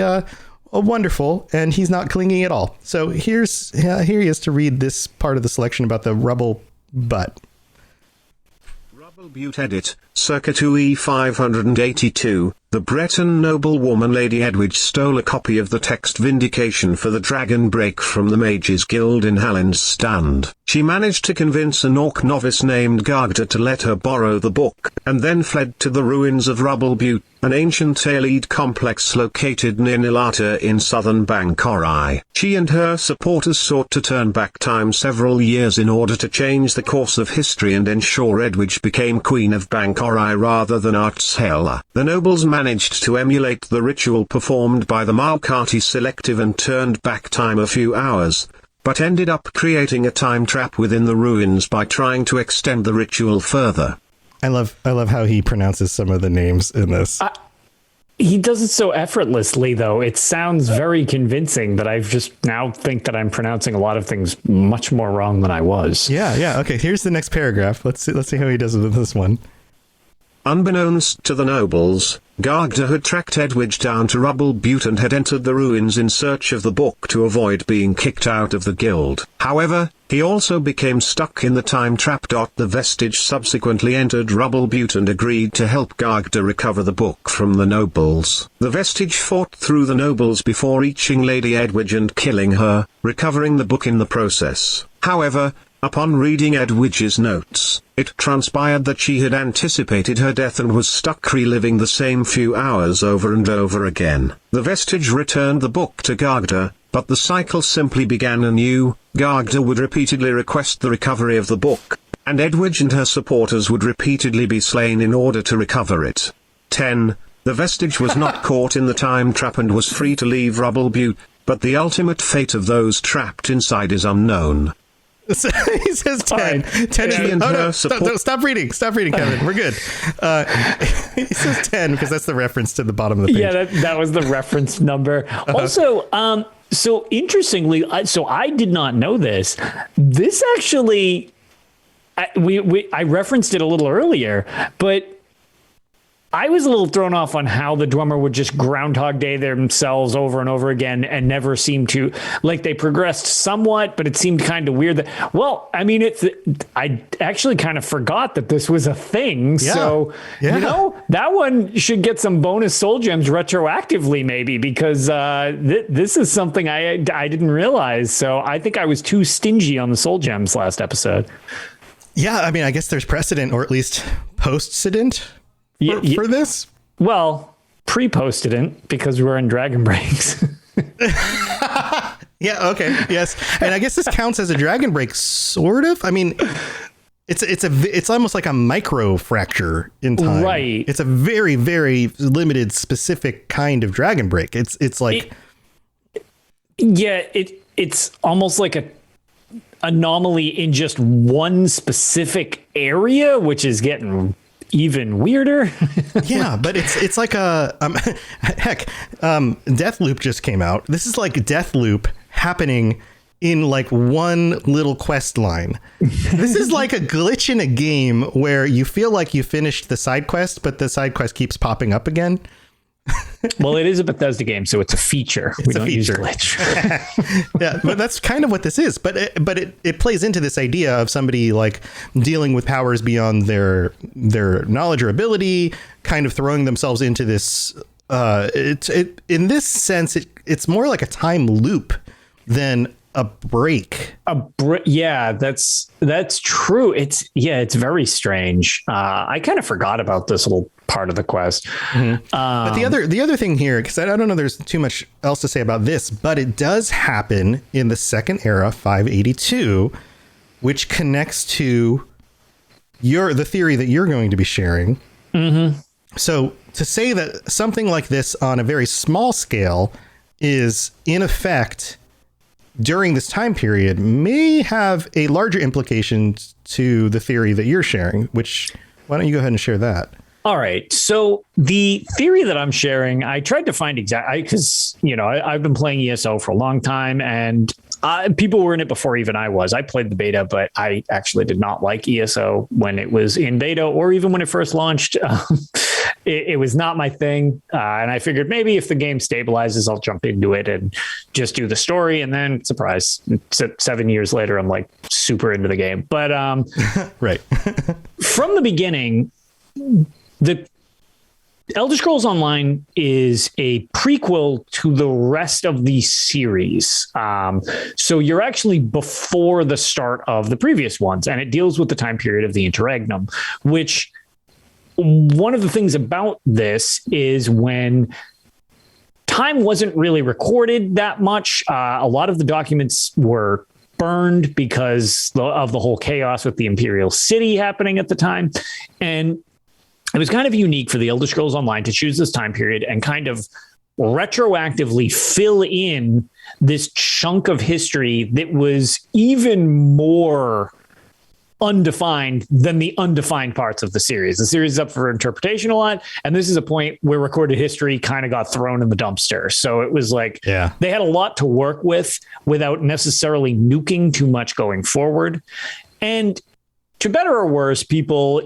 Speaker 1: wonderful, and he's not clingy at all. So here he is to read this part of the selection about the Rubble butt.
Speaker 4: Rubble Butte edit, circa 2E582. The Breton noblewoman Lady Edwidge stole a copy of the text Vindication for the Dragonbreak from the Mages Guild in Hallin's Stand. She managed to convince an orc novice named Gagda to let her borrow the book, and then fled to the ruins of Rubble Butte, an ancient Aelid complex located near Nilata in southern Bangkorai. She and her supporters sought to turn back time several years in order to change the course of history and ensure Edwidge became Queen of Bangkorai rather than Artsela. The nobles managed to emulate the ritual performed by the Maukati Selective and turned back time a few hours, but ended up creating a time trap within the ruins by trying to extend the ritual further.
Speaker 1: I love how he pronounces some of the names in this.
Speaker 3: He does it so effortlessly, though. It sounds very convincing that I've just now think that I'm pronouncing a lot of things much more wrong than I was.
Speaker 1: Yeah. Okay, here's the next paragraph. Let's see how he does with this one.
Speaker 4: Unbeknownst to the nobles, Gagda had tracked Edwidge down to Rubble Butte and had entered the ruins in search of the book to avoid being kicked out of the guild. However, he also became stuck in the time trap. The Vestige subsequently entered Rubble Butte and agreed to help Gagda recover the book from the nobles. The Vestige fought through the nobles before reaching Lady Edwidge and killing her, recovering the book in the process. However, upon reading Edwidge's notes, it transpired that she had anticipated her death and was stuck reliving the same few hours over and over again. The Vestige returned the book to Gagda, but the cycle simply began anew. Gagda would repeatedly request the recovery of the book, and Edwidge and her supporters would repeatedly be slain in order to recover it. 10. The Vestige was not caught in the time trap and was free to leave Rubble Butte, but the ultimate fate of those trapped inside is unknown.
Speaker 1: He says 10. 10 is stop reading, Kevin. We're good. He says 10 because that's the reference to the bottom of the page.
Speaker 3: Yeah, that was the reference number. Also, so interestingly, I did not know this. This actually, I referenced it a little earlier, but I was a little thrown off on how the drummer would just Groundhog Day themselves over and over again and never seem to, like, they progressed somewhat, but it seemed kind of weird that, well, I mean, I actually kind of forgot that this was a thing. Yeah. So, that one should get some bonus soul gems retroactively, maybe, because this is something I didn't realize. So I think I was too stingy on the soul gems last episode.
Speaker 1: Yeah, I mean, I guess there's precedent, or at least post-cident, for this?
Speaker 3: Well, pre-posted it because we're in Dragonbreaks.
Speaker 1: Yeah. Okay. Yes. And I guess this counts as a Dragon Break, sort of. I mean, it's almost like a micro fracture in time.
Speaker 3: Right.
Speaker 1: It's a very, very limited, specific kind of Dragon Break. It's like,
Speaker 3: it's almost like a anomaly in just one specific area, which is getting even weirder.
Speaker 1: yeah, but it's like a Deathloop just came out. This is like Deathloop happening in like one little quest line. This is like a glitch in a game where you feel like you finished the side quest, but the side quest keeps popping up again.
Speaker 3: Well, it is a Bethesda game, so it's a feature. We don't use glitch.
Speaker 1: Yeah, but that's kind of what this is. But it plays into this idea of somebody like dealing with powers beyond their knowledge or ability, kind of throwing themselves into this. In this sense, it's more like a time loop than a break.
Speaker 3: Yeah, that's true. It's very strange. I kind of forgot about this little part of the quest.
Speaker 1: Mm-hmm. But the other thing here, because I don't know, there's too much else to say about this, but it does happen in the second era, 582, which connects to the theory that you're going to be sharing.
Speaker 3: Mm-hmm.
Speaker 1: So to say that something like this on a very small scale is in effect during this time period may have a larger implication to the theory that you're sharing, which why don't you go ahead and share that?
Speaker 3: All right. So the theory that I'm sharing, I tried to find because, I've been playing ESO for a long time and people were in it before even I was. I played the beta, but I actually did not like ESO when it was in beta or even when it first launched. It was not my thing. And I figured maybe if the game stabilizes, I'll jump into it and just do the story. And then surprise, 7 years later, I'm like super into the game. But
Speaker 1: right.
Speaker 3: From the beginning, the Elder Scrolls Online is a prequel to the rest of the series. So you're actually before the start of the previous ones, and it deals with the time period of the Interregnum, which one of the things about this is when time wasn't really recorded that much. A lot of the documents were burned because of the whole chaos with the Imperial City happening at the time. And it was kind of unique for the Elder Scrolls Online to choose this time period and kind of retroactively fill in this chunk of history that was even more undefined than the undefined parts of the series. The series is up for interpretation a lot, and this is a point where recorded history kind of got thrown in the dumpster. So it was like they had a lot to work with without necessarily nuking too much going forward. And to better or worse, people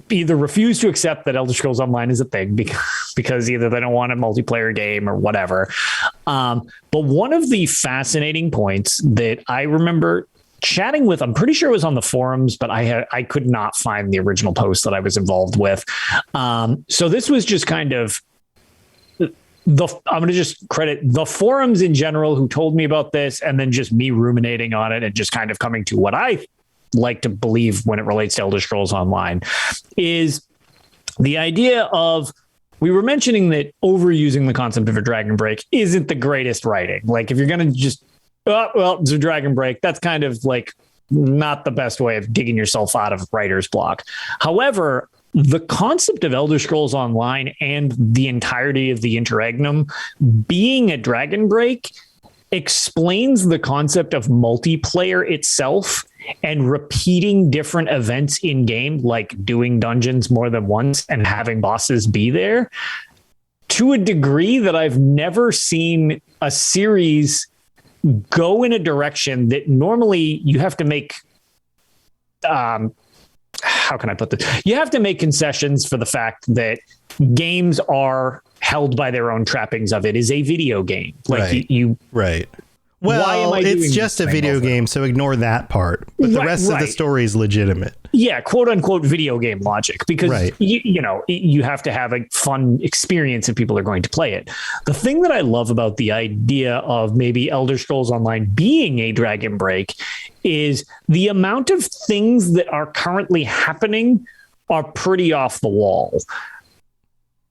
Speaker 3: either refuse to accept that Elder Scrolls Online is a thing because either they don't want a multiplayer game or whatever. But one of the fascinating points that I remember chatting with, I'm pretty sure it was on the forums, but I could not find the original post that I was involved with. So this was just kind of I'm going to just credit the forums in general who told me about this, and then just me ruminating on it and just kind of coming to what I like to believe when it relates to Elder Scrolls Online is the idea of, we were mentioning that overusing the concept of a Dragon Break isn't the greatest writing. Like if you're going to just, it's a Dragon Break, that's kind of like not the best way of digging yourself out of writer's block. However, the concept of Elder Scrolls Online and the entirety of the Interregnum being a Dragon Break explains the concept of multiplayer itself and repeating different events in game, like doing dungeons more than once and having bosses be there, to a degree that I've never seen a series go in a direction that normally you have to make. How can I put this? You have to make concessions for the fact that games are held by their own trappings of it is a video game. Like
Speaker 1: right. Well, it's just a video game, so ignore that part. But the rest of the story is legitimate.
Speaker 3: Yeah, quote unquote video game logic, because you have to have a fun experience if people are going to play it. The thing that I love about the idea of maybe Elder Scrolls Online being a Dragon Break is the amount of things that are currently happening are pretty off the wall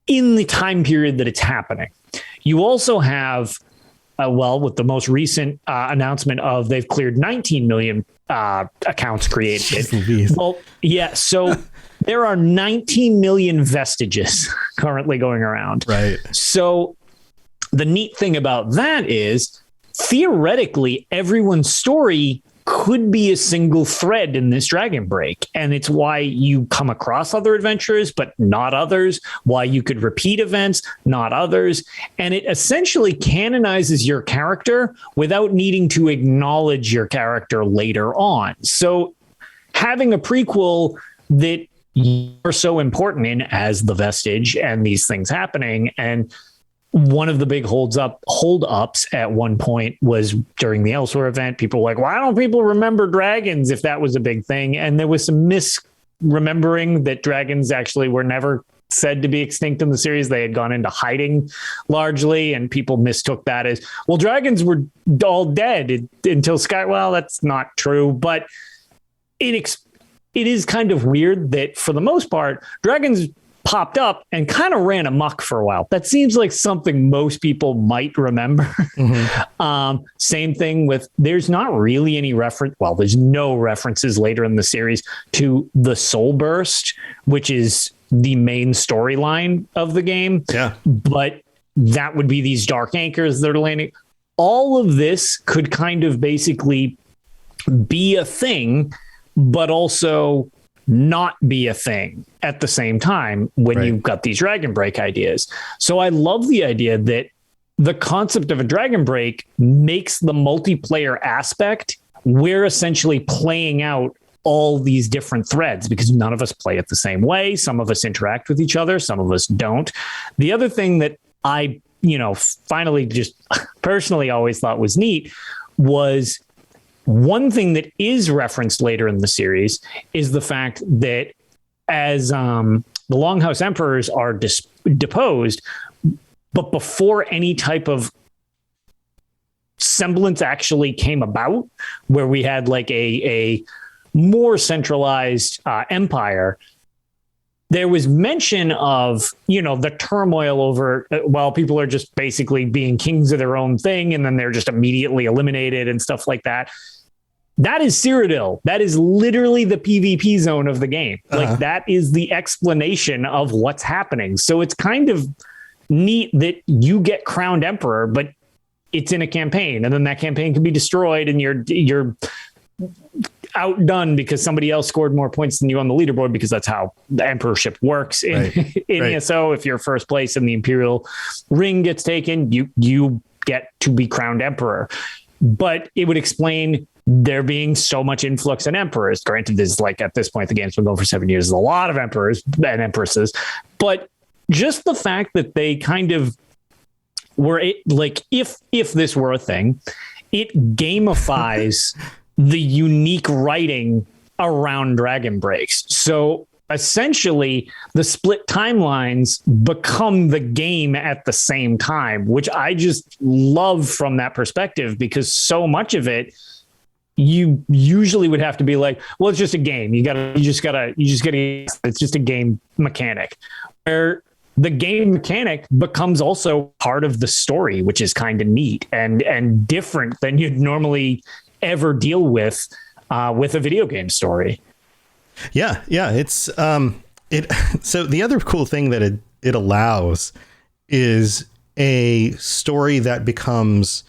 Speaker 3: in the time period that it's happening. You also have, with the most recent announcement of they've cleared 19 million accounts created. Well, yeah. So there are 19 million vestiges currently going around.
Speaker 1: Right.
Speaker 3: So the neat thing about that is theoretically everyone's story could be a single thread in this Dragon Break. And it's why you come across other adventurers, but not others, why you could repeat events, not others. And it essentially canonizes your character without needing to acknowledge your character later on. So having a prequel that you're so important in as the vestige and these things happening, and one of the big hold-ups at one point was during the Elsewhere event. People were like, why don't people remember dragons if that was a big thing? And there was some misremembering that dragons actually were never said to be extinct in the series. They had gone into hiding largely, and people mistook that as, well, dragons were all dead until Sky. Well, that's not true, but it is kind of weird that for the most part, dragons popped up and kind of ran amok for a while. That seems like something most people might remember. Mm-hmm. Same thing with, there's not really any reference. Well, there's no references later in the series to the Soul Burst, which is the main storyline of the game.
Speaker 1: Yeah.
Speaker 3: But that would be these dark anchors that are landing. All of this could kind of basically be a thing, but also not be a thing at the same time when you've got these Dragon Break ideas. So I love the idea that the concept of a Dragon Break makes the multiplayer aspect, we're essentially playing out all these different threads because none of us play it the same way. Some of us interact with each other. Some of us don't. The other thing that I, finally just personally always thought was neat was one thing that is referenced later in the series is the fact that as the Longhouse Emperors are deposed, but before any type of semblance actually came about, where we had like a more centralized empire, there was mention of, the turmoil over, people are just basically being kings of their own thing, and then they're just immediately eliminated and stuff like that. That is Cyrodiil. That is literally the PvP zone of the game. Like that is the explanation of what's happening. So it's kind of neat that you get crowned emperor, but it's in a campaign, and then that campaign can be destroyed, and you're outdone because somebody else scored more points than you on the leaderboard, because that's how the emperorship works in ESO. If you're first place and the imperial ring gets taken, you get to be crowned emperor. But it would explain there being so much influx in emperors. Granted, there's like at this point, the game's been going for 7 years. There's a lot of emperors and empresses, but just the fact that they kind of were if this were a thing, it gamifies the unique writing around Dragon Breaks. So essentially the split timelines become the game at the same time, which I just love from that perspective, because so much of it, you usually would have to be like, well, it's just a game. It's just a game mechanic, where the game mechanic becomes also part of the story, which is kind of neat and different than you'd normally ever deal with a video game story.
Speaker 1: Yeah. It's so the other cool thing that it allows is a story that becomes,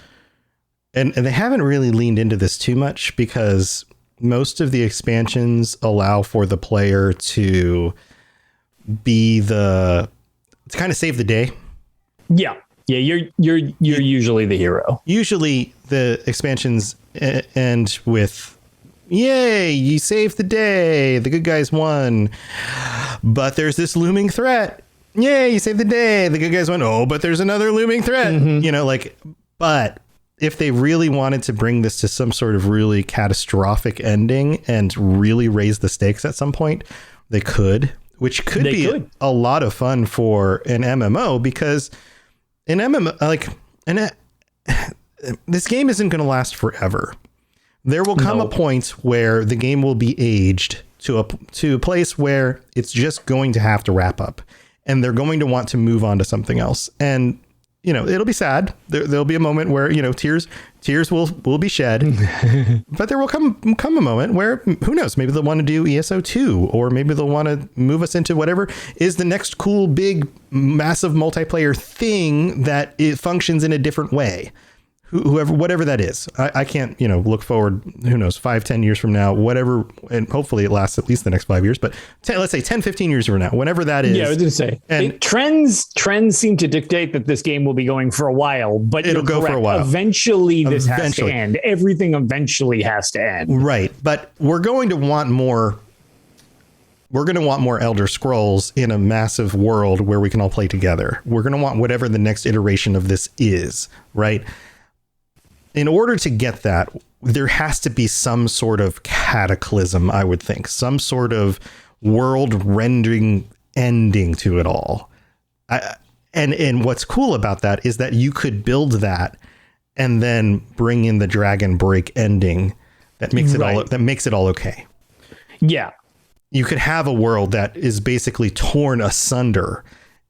Speaker 1: and they haven't really leaned into this too much, because most of the expansions allow for the player to kind of save the day. Yeah, you're usually the hero. Usually the expansions end with, yay, you saved the day, the good guys won. But there's this looming threat. Yay, you saved the day, the good guys won. Oh, but there's another looming threat. Mm-hmm. But if they really wanted to bring this to some sort of really catastrophic ending and really raise the stakes at some point, they could, which could be a lot of fun for an MMO, because an MMO, this game isn't going to last forever. There will come a point where the game will be aged to a place where it's just going to have to wrap up, and they're going to want to move on to something else. And it'll be sad. There'll be a moment where tears will be shed, but there will come a moment where, who knows, maybe they'll want to do ESO 2, or maybe they'll want to move us into whatever is the next cool, big, massive multiplayer thing that it functions in a different way. Whatever that is, I can't, look forward, who knows, 5-10 years from now, whatever. And hopefully it lasts at least the next 5 years, but let's say 10-15 years from now, whenever that is.
Speaker 3: Yeah, I was going to say, and trends seem to dictate that this game will be going for a while, but
Speaker 1: it'll go for a while.
Speaker 3: Eventually this has to end. Everything eventually has to end.
Speaker 1: Right. But we're going to want more. We're going to want more Elder Scrolls in a massive world where we can all play together. We're going to want whatever the next iteration of this is, right? In order to get that, there has to be some sort of cataclysm, I would think, some sort of world-rendering ending to it all. And what's cool about that is that you could build that and then bring in the Dragon Break ending that makes it all okay.
Speaker 3: Yeah.
Speaker 1: You could have a world that is basically torn asunder,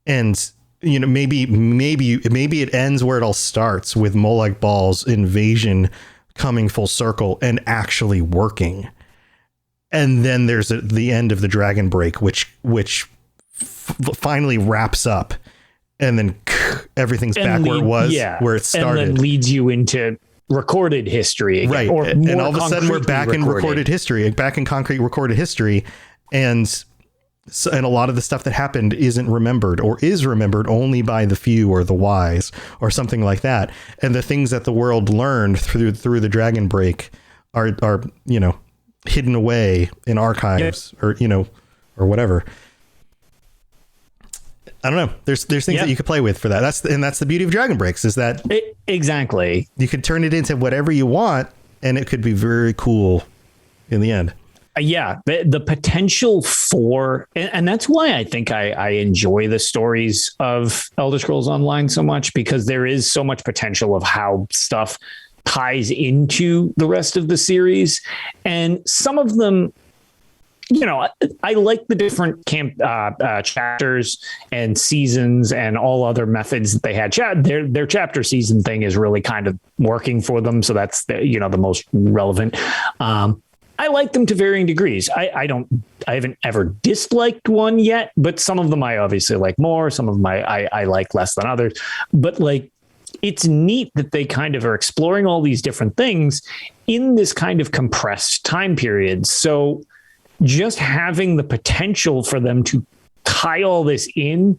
Speaker 1: and maybe it ends where it all starts, with Molag Bal's invasion coming full circle and actually working. And then there's the end of the Dragon Break, which finally wraps up, and then everything's back where it was, where it started.
Speaker 3: And then leads you into recorded history again,
Speaker 1: right?
Speaker 3: Or
Speaker 1: and all of a sudden we're back in recorded history, back in concrete recorded history, and a lot of the stuff that happened isn't remembered, or is remembered only by the few or the wise, or something like that. And the things that the world learned through the Dragon Break are hidden away in archives, or whatever. I don't know. There's things that you could play with for that. That's the beauty of Dragon Breaks, is that
Speaker 3: exactly
Speaker 1: you could turn it into whatever you want, and it could be very cool in the end.
Speaker 3: Yeah, the potential for, and that's why I think I enjoy the stories of Elder Scrolls Online so much, because there is so much potential of how stuff ties into the rest of the series. And some of them, I like the different chapters and seasons and all other methods that they had. Their chapter season thing is really kind of working for them. So that's the most relevant. I like them to varying degrees. I haven't ever disliked one yet, but some of them I obviously like more. Some of them I like less than others. But it's neat that they kind of are exploring all these different things in this kind of compressed time period. So just having the potential for them to tie all this in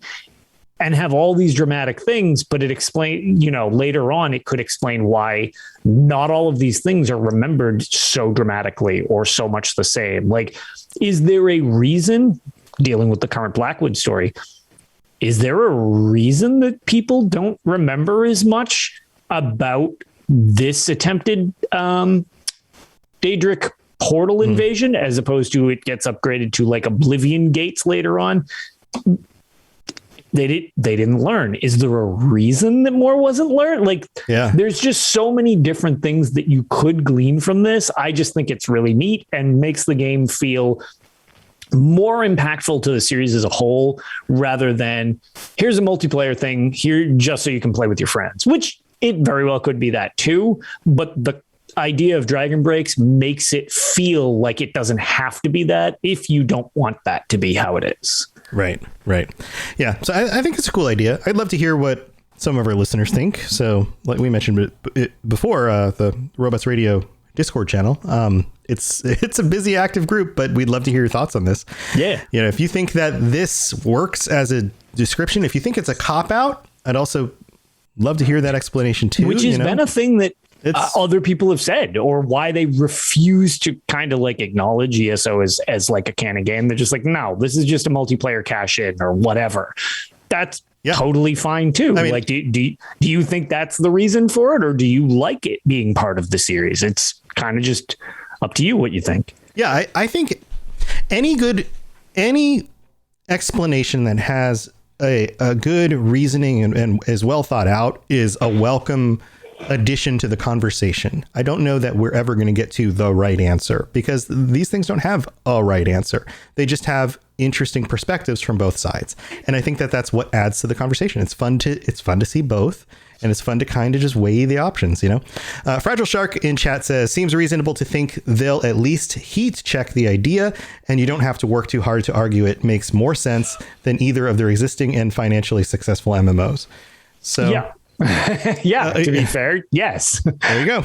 Speaker 3: and have all these dramatic things, but it explain, later on, it could explain why not all of these things are remembered so dramatically or so much the same. Is there a reason, dealing with the current Blackwood story, is there a reason that people don't remember as much about this attempted Daedric portal invasion as opposed to it gets upgraded to Oblivion Gates later on? They didn't learn. Is there a reason that more wasn't learned? There's just so many different things that you could glean from this. I just think it's really neat and makes the game feel more impactful to the series as a whole, rather than here's a multiplayer thing here just so you can play with your friends, which it very well could be that too. But the idea of Dragon Breaks makes it feel like it doesn't have to be that if you don't want that to be how it is.
Speaker 1: Right. Yeah. So I think it's a cool idea. I'd love to hear what some of our listeners think. So like we mentioned before, the Robots Radio Discord channel, it's a busy, active group, but we'd love to hear your thoughts on this.
Speaker 3: Yeah.
Speaker 1: If you think that this works as a description, if you think it's a cop out, I'd also love to hear that explanation too.
Speaker 3: Which has been a thing that other people have said, or why they refuse to kind of acknowledge ESO as a canon game. They're just no, this is just a multiplayer cash in or whatever. That's totally fine too. I mean, do you think that's the reason for it, or do you like it being part of the series? It's kind of just up to you what you think.
Speaker 1: Yeah, I think any explanation that has a good reasoning and is well thought out is a welcome addition to the conversation. I don't know that we're ever going to get to the right answer, because these things don't have a right answer. They just have interesting perspectives from both sides. And I think that that's what adds to the conversation. It's fun to see both. And it's fun to kind of just weigh the options, you know. Fragile Shark in chat says, seems reasonable to think they'll at least heat check the idea, and you don't have to work too hard to argue it makes more sense than either of their existing and financially successful MMOs. So,
Speaker 3: yeah. To be fair, yes.
Speaker 1: There you go.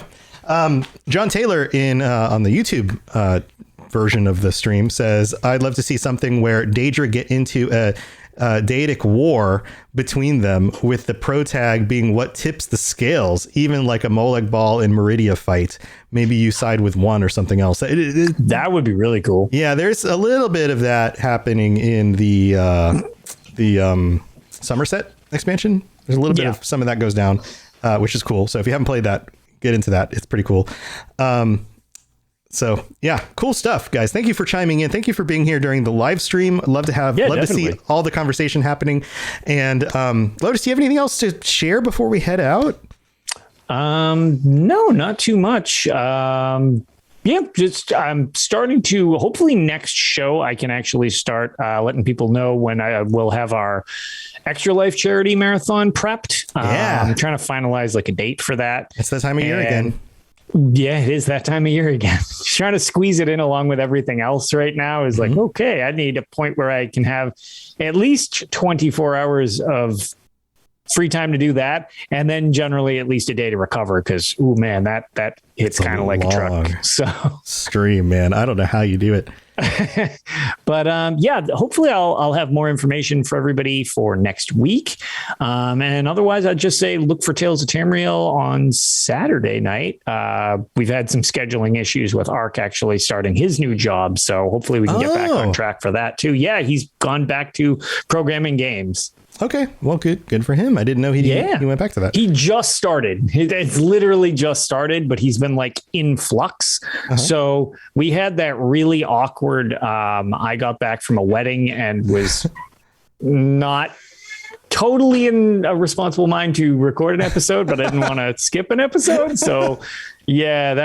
Speaker 1: John Taylor on the YouTube version of the stream says, I'd love to see something where Daedra get into a Daedic war between them, with the pro tag being what tips the scales, even like a Molag Bal and Meridia fight. Maybe you side with one or something else.
Speaker 3: That would be really cool.
Speaker 1: Yeah, there's a little bit of that happening in the Somerset expansion. There's a little bit of some of that goes down, which is cool. So if you haven't played that, get into that. It's pretty cool. So yeah, cool stuff, guys. Thank you for chiming in. Thank you for being here during the live stream. Love to see all the conversation happening. And Lotus, do you have anything else to share before we head out?
Speaker 3: No, not too much. Just I'm starting to, hopefully next show I can actually start letting people know when I will have our Extra Life charity marathon prepped. I'm trying to finalize like a date for that.
Speaker 1: It's that time of year again.
Speaker 3: Yeah, it is that time of year again. Trying to squeeze it in along with everything else right now is like, okay, I need a point where I can have at least 24 hours of free time to do that. And then generally at least a day to recover. Cause that hits kind of like a truck. So
Speaker 1: stream, man. I don't know how you do it.
Speaker 3: But hopefully I'll have more information for everybody for next week. And otherwise, I'd just say look for Tales of Tamriel on Saturday night. We've had some scheduling issues with Ark actually starting his new job. So hopefully we can get back on track for that too. Yeah, he's gone back to programming games.
Speaker 1: Okay, well, good for him. I didn't know he went back to that.
Speaker 3: He just started. It's literally just started, but he's been like in flux. So we had that really awkward. I got back from a wedding and was not totally in a responsible mind to record an episode, but I didn't want to skip an episode. So yeah,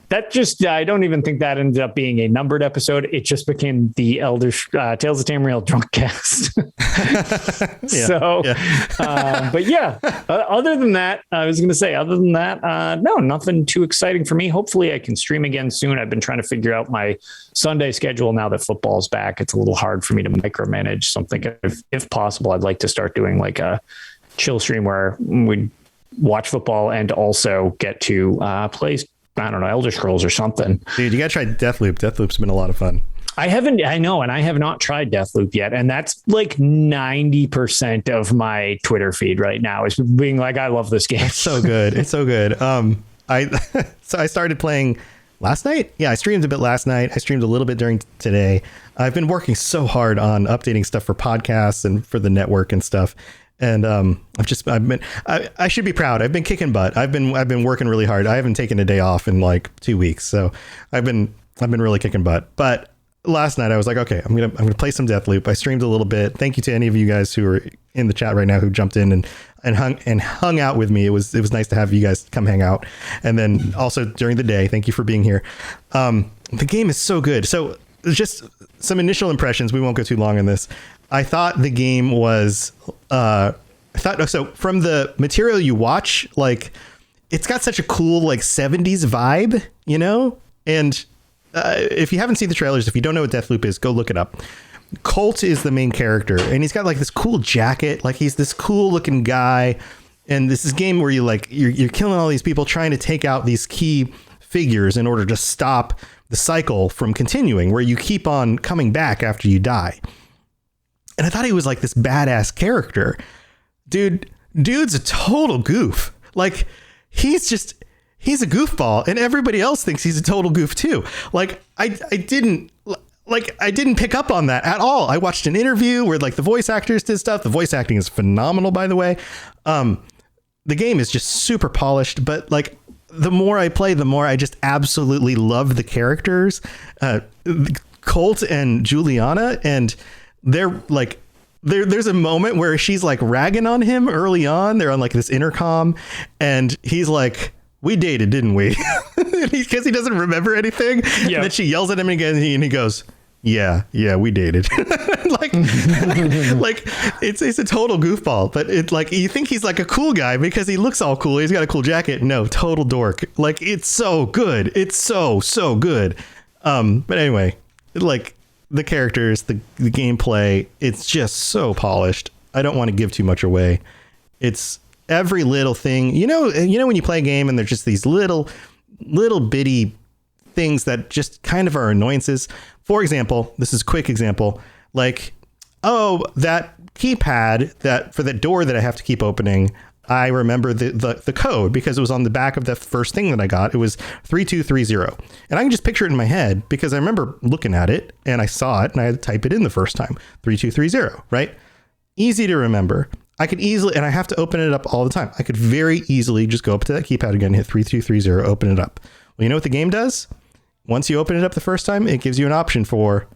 Speaker 3: that just, I don't even think that ended up being a numbered episode. It just became the Tales of Tamriel drunk cast. Other than that, I was going to say, no, nothing too exciting for me. Hopefully I can stream again soon. I've been trying to figure out my Sunday schedule now that football's back. It's a little hard for me to micromanage something. If possible, I'd like to start doing like a chill stream where we watch football and also get to play, I don't know, Elder Scrolls or something.
Speaker 1: Dude, you got to try Deathloop. Deathloop's been a lot of fun.
Speaker 3: I know, and I have not tried Deathloop yet. And that's like 90% of my Twitter feed right now is being like, I love this game.
Speaker 1: It's so good. It's so good. I started playing last night. Yeah, I streamed a bit last night. I streamed a little bit during today. I've been working so hard on updating stuff for podcasts and for the network and stuff. And I should be proud. I've been kicking butt. I've been working really hard. I haven't taken a day off in like 2 weeks. So I've been really kicking butt. But last night I was like, okay, I'm going to play some Deathloop. I streamed a little bit. Thank you to any of you guys who are in the chat right now who jumped in and hung out with me. It was nice to have you guys come hang out. And then also during the day, thank you for being here. The game is so good. So just some initial impressions. We won't go too long on this. I thought the game was, so from the material you watch, like it's got such a cool, like 70s vibe, you know? And if you haven't seen the trailers, if you don't know what Deathloop is, go look it up. Colt is the main character and he's got like this cool jacket. Like he's this cool looking guy. And this is a game where you're killing all these people trying to take out these key figures in order to stop the cycle from continuing, where you keep on coming back after you die. And I thought he was like this badass character. Dude's a total goof. Like he's a goofball and everybody else thinks he's a total goof too. Like I didn't pick up on that at all. I watched an interview where like the voice actors did stuff. The voice acting is phenomenal, by the way. The game is just super polished, but like the more I play, the more I just absolutely love the characters, Colt and Juliana, and they're like there's a moment where she's like ragging on him early on. They're on like this intercom and he's like, we dated, didn't we? Because he doesn't remember anything. Yeah. And then she yells at him again and he goes, yeah, we dated. like it's a total goofball, but it's like, you think he's like a cool guy because he looks all cool. He's got a cool jacket. No, total dork. Like, it's so good. It's so good. But anyway, like the characters, the gameplay, it's just so polished. I don't want to give too much away. It's every little thing, you know, when you play a game and there's just these little bitty things that just kind of are annoyances. For example, this is a quick example, like, oh, that keypad that for that door that I have to keep opening, I remember the code because it was on the back of the first thing that I got. It was 3230. And I can just picture it in my head because I remember looking at it and I saw it and I had to type it in the first time, 3230, right? Easy to remember. I could easily, and I have to open it up all the time. I could very easily just go up to that keypad again, hit 3230, open it up. Well, you know what the game does? Once you open it up the first time, it gives you an option for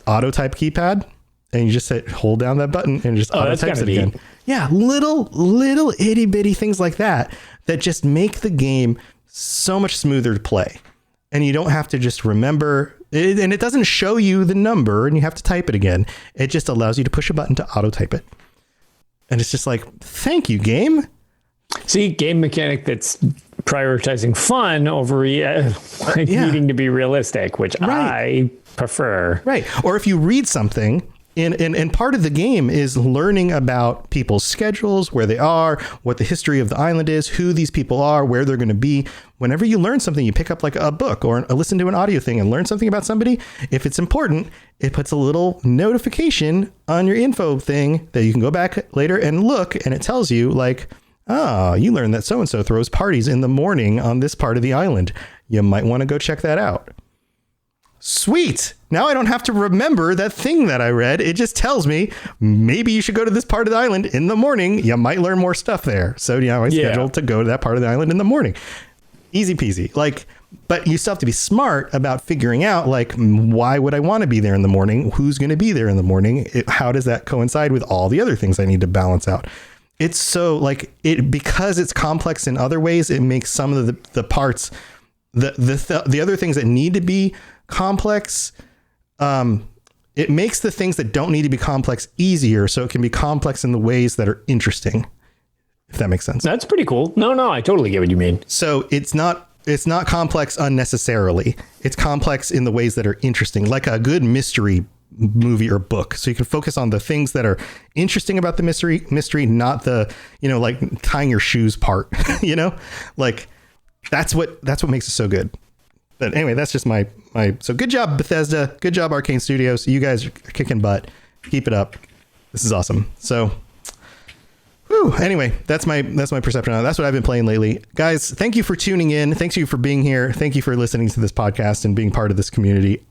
Speaker 1: auto type keypad. And you just hold down that button and just auto types it again. Yeah, little itty bitty things like that just make the game so much smoother to play. And you don't have to just remember it, and it doesn't show you the number and you have to type it again. It just allows you to push a button to auto type it. And it's just like, thank you, game.
Speaker 3: See, game mechanic that's prioritizing fun over needing to be realistic, which I prefer.
Speaker 1: Right. Or if you read something, and part of the game is learning about people's schedules, where they are, what the history of the island is, who these people are, where they're going to be. Whenever you learn something, you pick up like a book or listen to an audio thing and learn something about somebody. If it's important, it puts a little notification on your info thing that you can go back later and look, and it tells you like, you learned that so-and-so throws parties in the morning on this part of the island. You might want to go check that out. Sweet. Now I don't have to remember that thing that I read. It just tells me maybe you should go to this part of the island in the morning. You might learn more stuff there. So I scheduled to go to that part of the island in the morning. Easy peasy. Like, but you still have to be smart about figuring out, like, why would I want to be there in the morning? Who's going to be there in the morning? How does that coincide with all the other things I need to balance out? It's so like because it's complex in other ways, it makes some of the parts, the other things that need to be complex, it makes the things that don't need to be complex easier, so it can be complex in the ways that are interesting, if that makes sense.
Speaker 3: That's pretty cool. No, I totally get what you mean.
Speaker 1: So it's not complex unnecessarily. It's complex in the ways that are interesting, like a good mystery movie or book. So you can focus on the things that are interesting about the mystery, not the, like tying your shoes part, like that's what makes it so good. But anyway, that's just my, so good job, Bethesda. Good job, Arcane Studios. You guys are kicking butt. Keep it up. This is awesome. So, anyway, that's my perception on it. That's what I've been playing lately. Guys, thank you for tuning in. Thank you for being here. Thank you for listening to this podcast and being part of this community.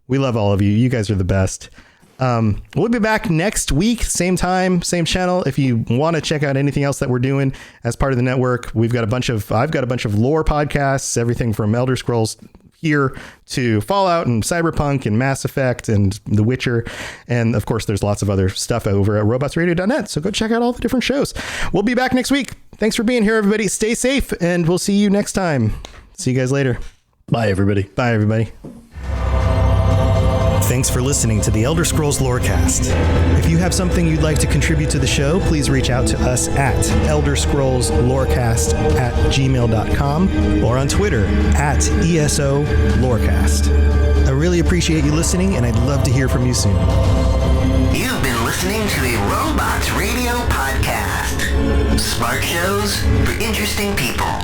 Speaker 1: We love all of you. You guys are the best. We'll be back next week, same time, same channel. If you want to check out anything else that we're doing as part of the network, I've got a bunch of lore podcasts, everything from Elder Scrolls here to Fallout and Cyberpunk and Mass Effect and The Witcher. And of course, there's lots of other stuff over at robotsradio.net. So go check out all the different shows. We'll be back next week. Thanks for being here, everybody. Stay safe, and we'll see you next time. See you guys later.
Speaker 3: Bye, everybody.
Speaker 1: Bye, everybody. Thanks for listening to the Elder Scrolls Lorecast. If you have something you'd like to contribute to the show, please reach out to us at elderscrollslorecast@gmail.com or on Twitter @ESO Lorecast. I really appreciate you listening, and I'd love to hear from you soon.
Speaker 8: You've been listening to a Robots Radio podcast. Smart shows for interesting people.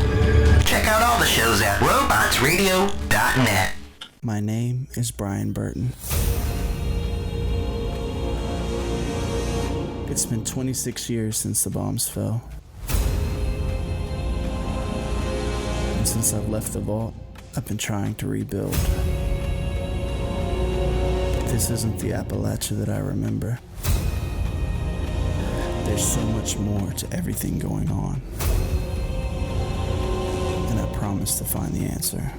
Speaker 8: Check out all the shows at robotsradio.net.
Speaker 9: My name is Brian Burton. It's been 26 years since the bombs fell. And since I've left the vault, I've been trying to rebuild. But this isn't the Appalachia that I remember. There's so much more to everything going on. And I promise to find the answer.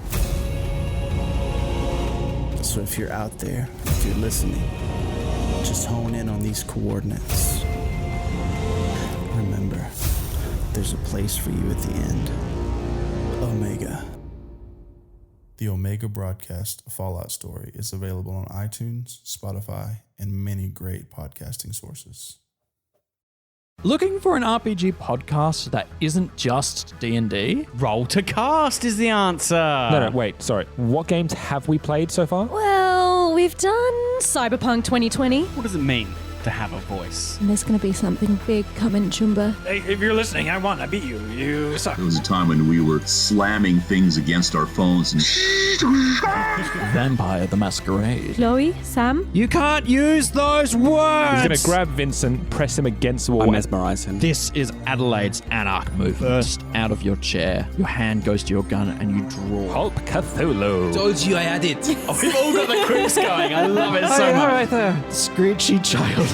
Speaker 9: So if you're out there, if you're listening, Just hone in on these coordinates. Remember, there's a place for you at the end. Omega.
Speaker 10: The Omega Broadcast Fallout story is available on iTunes, Spotify, and many great podcasting sources.
Speaker 11: Looking for an RPG podcast that isn't just D&D?
Speaker 12: Roll to Cast is the answer.
Speaker 13: No, wait, sorry. What games have we played so far?
Speaker 14: Well, we've done Cyberpunk 2020.
Speaker 12: What does it mean to have a voice?
Speaker 14: And there's going to be something big coming, Chumba.
Speaker 15: Hey, if you're listening, I won. I beat you. You suck.
Speaker 16: There was a time when we were slamming things against our phones and
Speaker 11: Vampire the Masquerade.
Speaker 14: Chloe, Sam?
Speaker 12: You can't use those words!
Speaker 13: He's going to grab Vincent, press him against the wall.
Speaker 11: I mesmerize him. This is Adelaide's Anarch move. Burst out of your chair. Your hand goes to your gun and you draw.
Speaker 13: Hulk Cthulhu.
Speaker 12: Told you I had it. Oh, we've all got the quips going. I love it so much.
Speaker 11: Right there. Screechy child.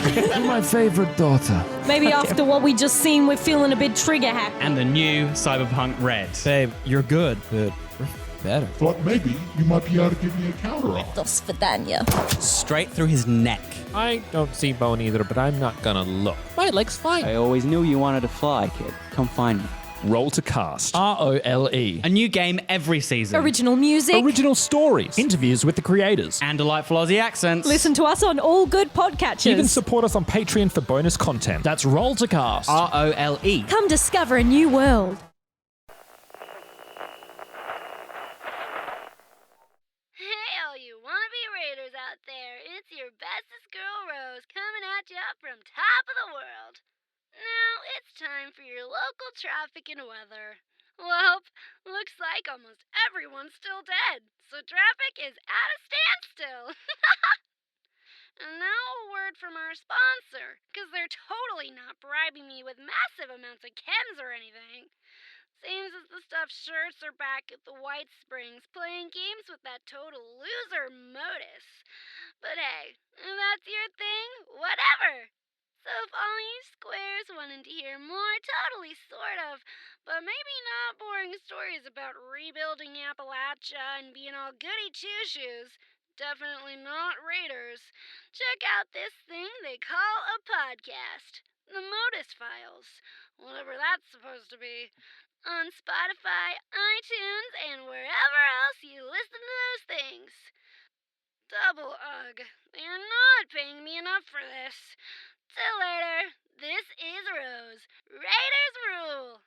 Speaker 11: My favorite daughter.
Speaker 14: Maybe after what we just seen, we're feeling a bit trigger happy.
Speaker 12: And the new Cyberpunk Red.
Speaker 11: Babe, you're good, but we're better.
Speaker 17: Thought maybe you might be able to give me a counter offer.
Speaker 14: Dos Vidania.
Speaker 12: Straight through his neck.
Speaker 13: I don't see bone either, but I'm not gonna look. My leg's fine.
Speaker 18: I always knew you wanted to fly, kid. Come find me.
Speaker 13: Roll to Cast.
Speaker 11: ROLE.
Speaker 12: A new game every season.
Speaker 14: Original music.
Speaker 13: Original stories. Interviews with the creators.
Speaker 12: And delightful Aussie accents.
Speaker 14: Listen to us on all good podcatchers.
Speaker 13: Even support us on Patreon for bonus content.
Speaker 11: That's Roll to Cast.
Speaker 12: ROLE.
Speaker 14: Come discover a new world.
Speaker 19: Hey, all you wannabe raiders out there. It's your bestest girl, Rose, coming at you from top of the world. Now, it's time for your local traffic and weather. Well, looks like almost everyone's still dead, so traffic is at a standstill. And now a word from our sponsor, because they're totally not bribing me with massive amounts of chems or anything. Seems as the stuffed shirts are back at the White Springs playing games with that total loser Modus. But hey, if that's your thing, whatever. So if all you squares wanted to hear more totally sort of, but maybe not boring stories about rebuilding Appalachia and being all goody two-shoes, definitely not raiders, check out this thing they call a podcast, the Modus Files, whatever that's supposed to be, on Spotify, iTunes, and wherever else you listen to those things. Double ugh, they are not paying me enough for this. Till later, this is Rose. Raiders rule!